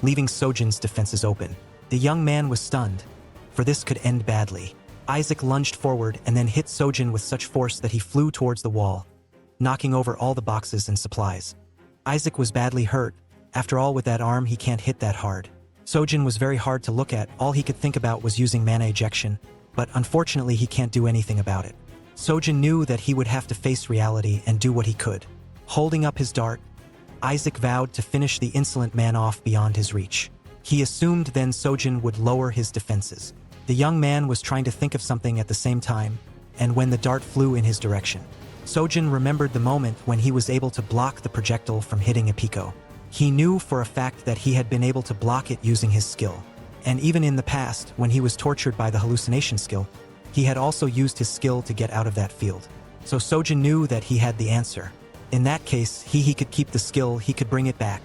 leaving Sojin's defenses open. The young man was stunned, for this could end badly. Isaac lunged forward and then hit Sojin with such force that he flew towards the wall, knocking over all the boxes and supplies. Isaac was badly hurt. After all, with that arm, he can't hit that hard. Sojin was very hard to look at. All he could think about was using mana ejection, but unfortunately he can't do anything about it. Sojin knew that he would have to face reality and do what he could. Holding up his dart, Isaac vowed to finish the insolent man off beyond his reach. He assumed then Sojin would lower his defenses. The young man was trying to think of something at the same time, and when the dart flew in his direction, Sojin remembered the moment when he was able to block the projectile from hitting a Pico. He knew for a fact that he had been able to block it using his skill, and even in the past, when he was tortured by the hallucination skill, he had also used his skill to get out of that field. So Sojin knew that he had the answer. In that case, he could keep the skill, he could bring it back.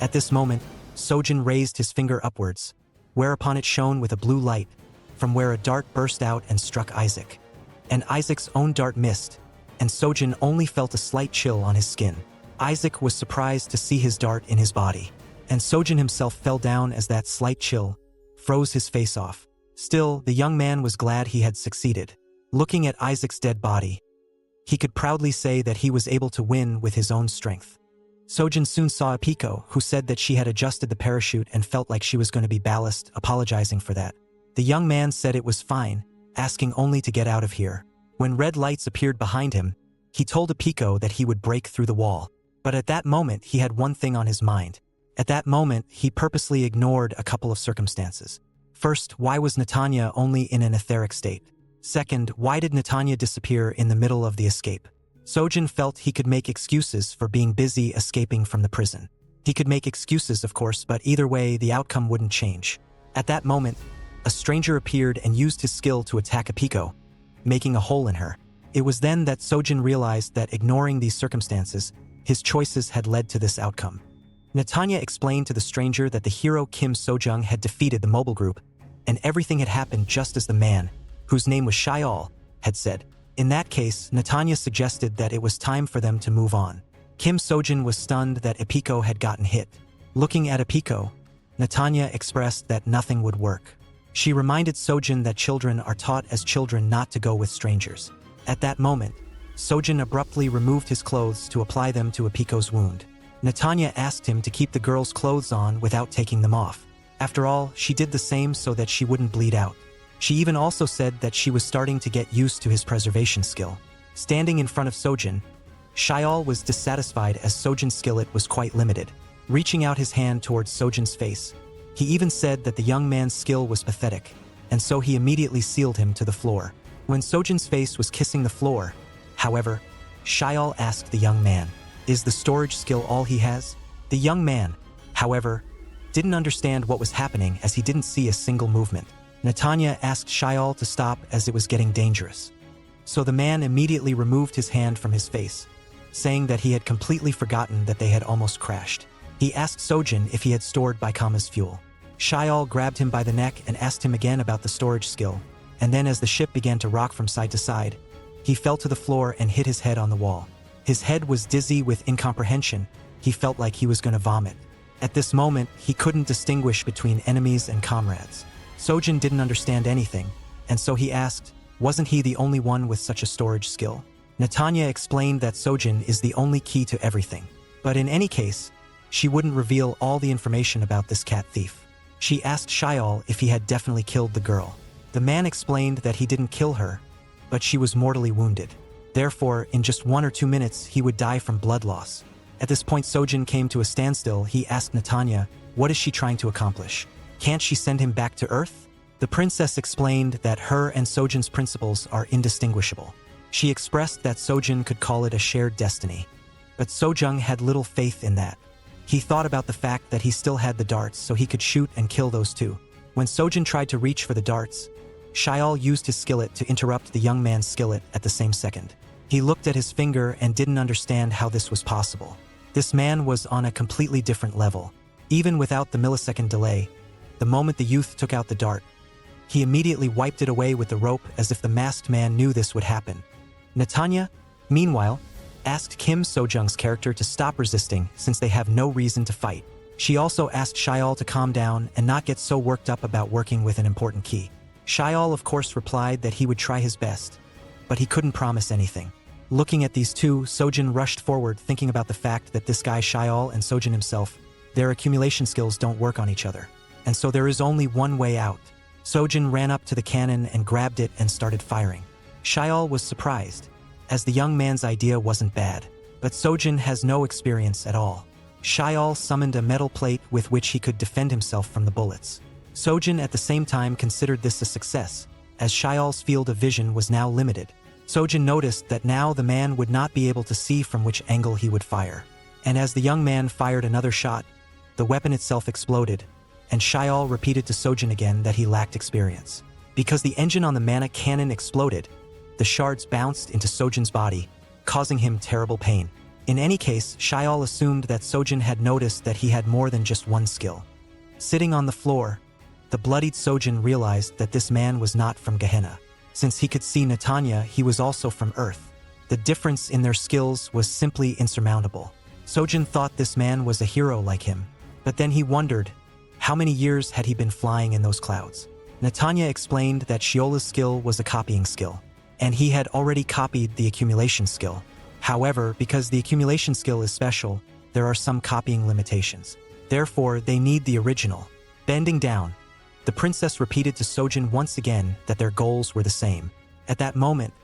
At this moment, Sojin raised his finger upwards, whereupon it shone with a blue light, from where a dart burst out and struck Isaac. And Isaac's own dart missed, and Sojin only felt a slight chill on his skin. Isaac was surprised to see his dart in his body, and Sojin himself fell down as that slight chill froze his face off. Still, the young man was glad he had succeeded. Looking at Isaac's dead body, he could proudly say that he was able to win with his own strength. Sojin soon saw Apiko, who said that she had adjusted the parachute and felt like she was going to be ballast, apologizing for that. The young man said it was fine, asking only to get out of here. When red lights appeared behind him, he told Apiko that he would break through the wall. But at that moment, he had one thing on his mind. At that moment, he purposely ignored a couple of circumstances. First, why was Netanya only in an etheric state? Second, why did Netanya disappear in the middle of the escape? Sojin felt he could make excuses for being busy escaping from the prison. He could make excuses, of course, but either way, the outcome wouldn't change. At that moment, a stranger appeared and used his skill to attack Apiko, making a hole in her. It was then that Sojin realized that ignoring these circumstances, his choices had led to this outcome. Netanya explained to the stranger that the hero Kim Sojung had defeated the mobile group, and everything had happened just as the man, whose name was Shiol, had said. In that case, Netanya suggested that it was time for them to move on. Kim Sojin was stunned that Apiko had gotten hit. Looking at Apiko, Netanya expressed that nothing would work. She reminded Sojin that children are taught as children not to go with strangers. At that moment, Sojin abruptly removed his clothes to apply them to Apiko's wound. Netanya asked him to keep the girl's clothes on without taking them off. After all, she did the same so that she wouldn't bleed out. She even also said that she was starting to get used to his preservation skill. Standing in front of Sojin, Shiol was dissatisfied as Sojin's skillet was quite limited. Reaching out his hand towards Sojin's face, he even said that the young man's skill was pathetic, and so he immediately sealed him to the floor. When Sojin's face was kissing the floor, however, Shiol asked the young man, "Is the storage skill all he has?" The young man, however, didn't understand what was happening as he didn't see a single movement. Netanya asked Shiol to stop as it was getting dangerous. So the man immediately removed his hand from his face, saying that he had completely forgotten that they had almost crashed. He asked Sojin if he had stored Baikama's fuel. Shiol grabbed him by the neck and asked him again about the storage skill, and then as the ship began to rock from side to side, he fell to the floor and hit his head on the wall. His head was dizzy with incomprehension. He felt like he was going to vomit. At this moment, he couldn't distinguish between enemies and comrades. Sojin didn't understand anything, and so he asked, wasn't he the only one with such a storage skill? Netanya explained that Sojin is the only key to everything. But in any case, she wouldn't reveal all the information about this cat thief. She asked Shiol if he had definitely killed the girl. The man explained that he didn't kill her, but she was mortally wounded. Therefore, in just 1 or 2 minutes, he would die from blood loss. At this point, Sojin came to a standstill. He asked Netanya, what is she trying to accomplish? Can't she send him back to Earth? The princess explained that her and Sojin's principles are indistinguishable. She expressed that Sojin could call it a shared destiny. But Sojung had little faith in that. He thought about the fact that he still had the darts, so he could shoot and kill those two. When Sojin tried to reach for the darts, Shiol used his skillet to interrupt the young man's skillet at the same second. He looked at his finger and didn't understand how this was possible. This man was on a completely different level. Even without the millisecond delay, the moment the youth took out the dart, he immediately wiped it away with the rope as if the masked man knew this would happen. Netanya, meanwhile, asked Kim Sojung's character to stop resisting since they have no reason to fight. She also asked Shiol to calm down and not get so worked up about working with an important key. Shiol of course replied that he would try his best, but he couldn't promise anything. Looking at these two, Sojin rushed forward thinking about the fact that this guy Shiol and Sojin himself, their accumulation skills don't work on each other. And so there is only one way out. Sojin ran up to the cannon and grabbed it and started firing. Shiol was surprised, as the young man's idea wasn't bad. But Sojin has no experience at all. Shiol summoned a metal plate with which he could defend himself from the bullets. Sojin at the same time considered this a success, as Shiol's field of vision was now limited. Sojin noticed that now the man would not be able to see from which angle he would fire. And as the young man fired another shot, the weapon itself exploded, and Shiol repeated to Sojin again that he lacked experience. Because the engine on the mana cannon exploded, the shards bounced into Sojin's body, causing him terrible pain. In any case, Shiol assumed that Sojin had noticed that he had more than just one skill. Sitting on the floor, the bloodied Sojin realized that this man was not from Gehenna. Since he could see Netanya, he was also from Earth. The difference in their skills was simply insurmountable. Sojin thought this man was a hero like him, but then he wondered, how many years had he been flying in those clouds? Netanya explained that Shiola's skill was a copying skill, and he had already copied the accumulation skill. However, because the accumulation skill is special, there are some copying limitations. Therefore, they need the original. Bending down, the princess repeated to Sojin once again that their goals were the same. At that moment,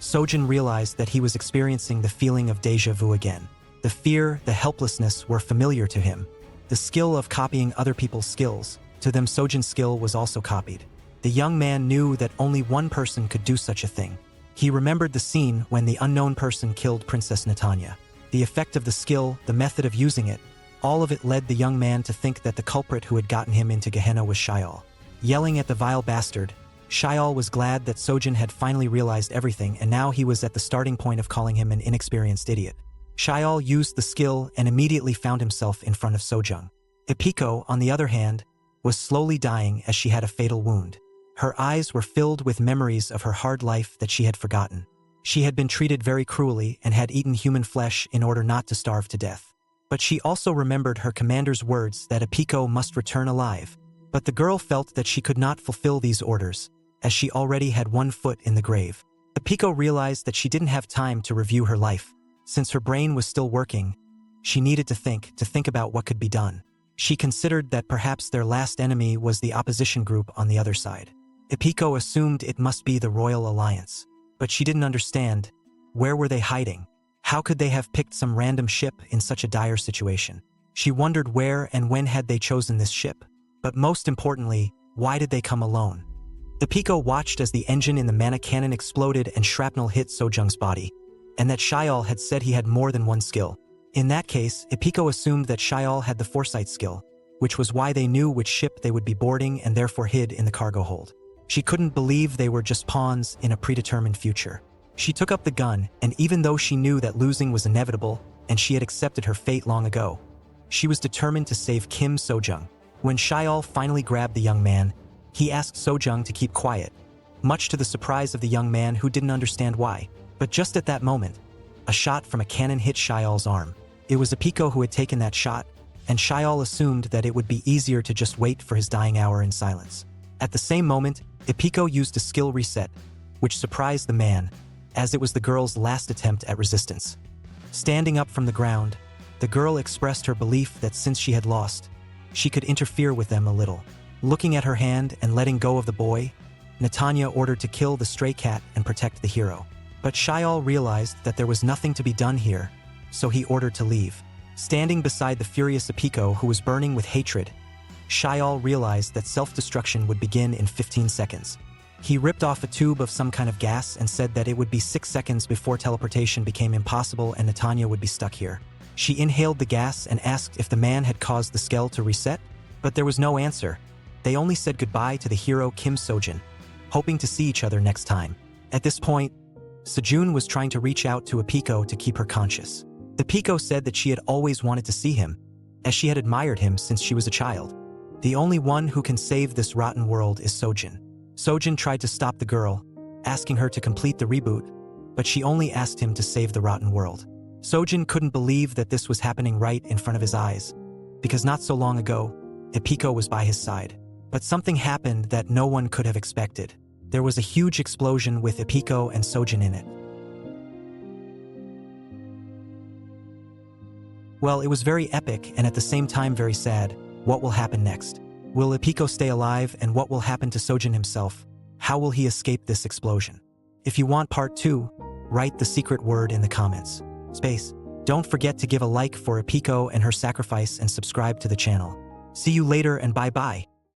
Sojin realized that he was experiencing the feeling of déjà vu again. The fear, the helplessness were familiar to him. The skill of copying other people's skills, to them Sojin's skill was also copied. The young man knew that only one person could do such a thing. He remembered the scene when the unknown person killed Princess Natanya. The effect of the skill, the method of using it, all of it led the young man to think that the culprit who had gotten him into Gehenna was Shial. Yelling at the vile bastard, Shial was glad that Sojin had finally realized everything, and now he was at the starting point of calling him an inexperienced idiot. Shial used the skill and immediately found himself in front of Sojung. Ipiko, on the other hand, was slowly dying as she had a fatal wound. Her eyes were filled with memories of her hard life that she had forgotten. She had been treated very cruelly and had eaten human flesh in order not to starve to death. But she also remembered her commander's words that Ipiko must return alive. But the girl felt that she could not fulfill these orders, as she already had one foot in the grave. Ipiko realized that she didn't have time to review her life. Since her brain was still working, she needed to think about what could be done. She considered that perhaps their last enemy was the opposition group on the other side. Ipiko assumed it must be the Royal Alliance. But she didn't understand. Where were they hiding? How could they have picked some random ship in such a dire situation? She wondered where and when had they chosen this ship. But most importantly, why did they come alone? Ipiko watched as the engine in the mana cannon exploded and shrapnel hit Sojung's body, and that Shial had said he had more than one skill. In that case, Ipiko assumed that Shial had the foresight skill, which was why they knew which ship they would be boarding and therefore hid in the cargo hold. She couldn't believe they were just pawns in a predetermined future. She took up the gun, and even though she knew that losing was inevitable and she had accepted her fate long ago, she was determined to save Kim Sojung. When Shial finally grabbed the young man, he asked Sojung to keep quiet, much to the surprise of the young man who didn't understand why. But just at that moment, a shot from a cannon hit Shial's arm. It was Ipiko who had taken that shot, and Shial assumed that it would be easier to just wait for his dying hour in silence. At the same moment, Ipiko used a skill reset, which surprised the man, as it was the girl's last attempt at resistance. Standing up from the ground, the girl expressed her belief that since she had lost, she could interfere with them a little. Looking at her hand and letting go of the boy, Natanya ordered to kill the stray cat and protect the hero. But Shial realized that there was nothing to be done here, so he ordered to leave. Standing beside the furious Ipiko, who was burning with hatred, Shial realized that self-destruction would begin in 15 seconds. He ripped off a tube of some kind of gas and said that it would be 6 seconds before teleportation became impossible and Natanya would be stuck here. She inhaled the gas and asked if the man had caused the skull to reset, but there was no answer. They only said goodbye to the hero Kim Sojin, hoping to see each other next time. At this point, Sejun was trying to reach out to Ipiko to keep her conscious. Ipiko said that she had always wanted to see him, as she had admired him since she was a child. The only one who can save this rotten world is Sojin. Sojin tried to stop the girl, asking her to complete the reboot, but she only asked him to save the rotten world. Sojin couldn't believe that this was happening right in front of his eyes, because not so long ago, Ipiko was by his side. But something happened that no one could have expected. There was a huge explosion with Ipiko and Sojin in it. Well, it was very epic and at the same time very sad. What will happen next? Will Ipiko stay alive, and what will happen to Sojin himself? How will he escape this explosion? If you want part 2, write the secret word in the comments. Space. Don't forget to give a like for Ipiko and her sacrifice and subscribe to the channel. See you later and bye-bye.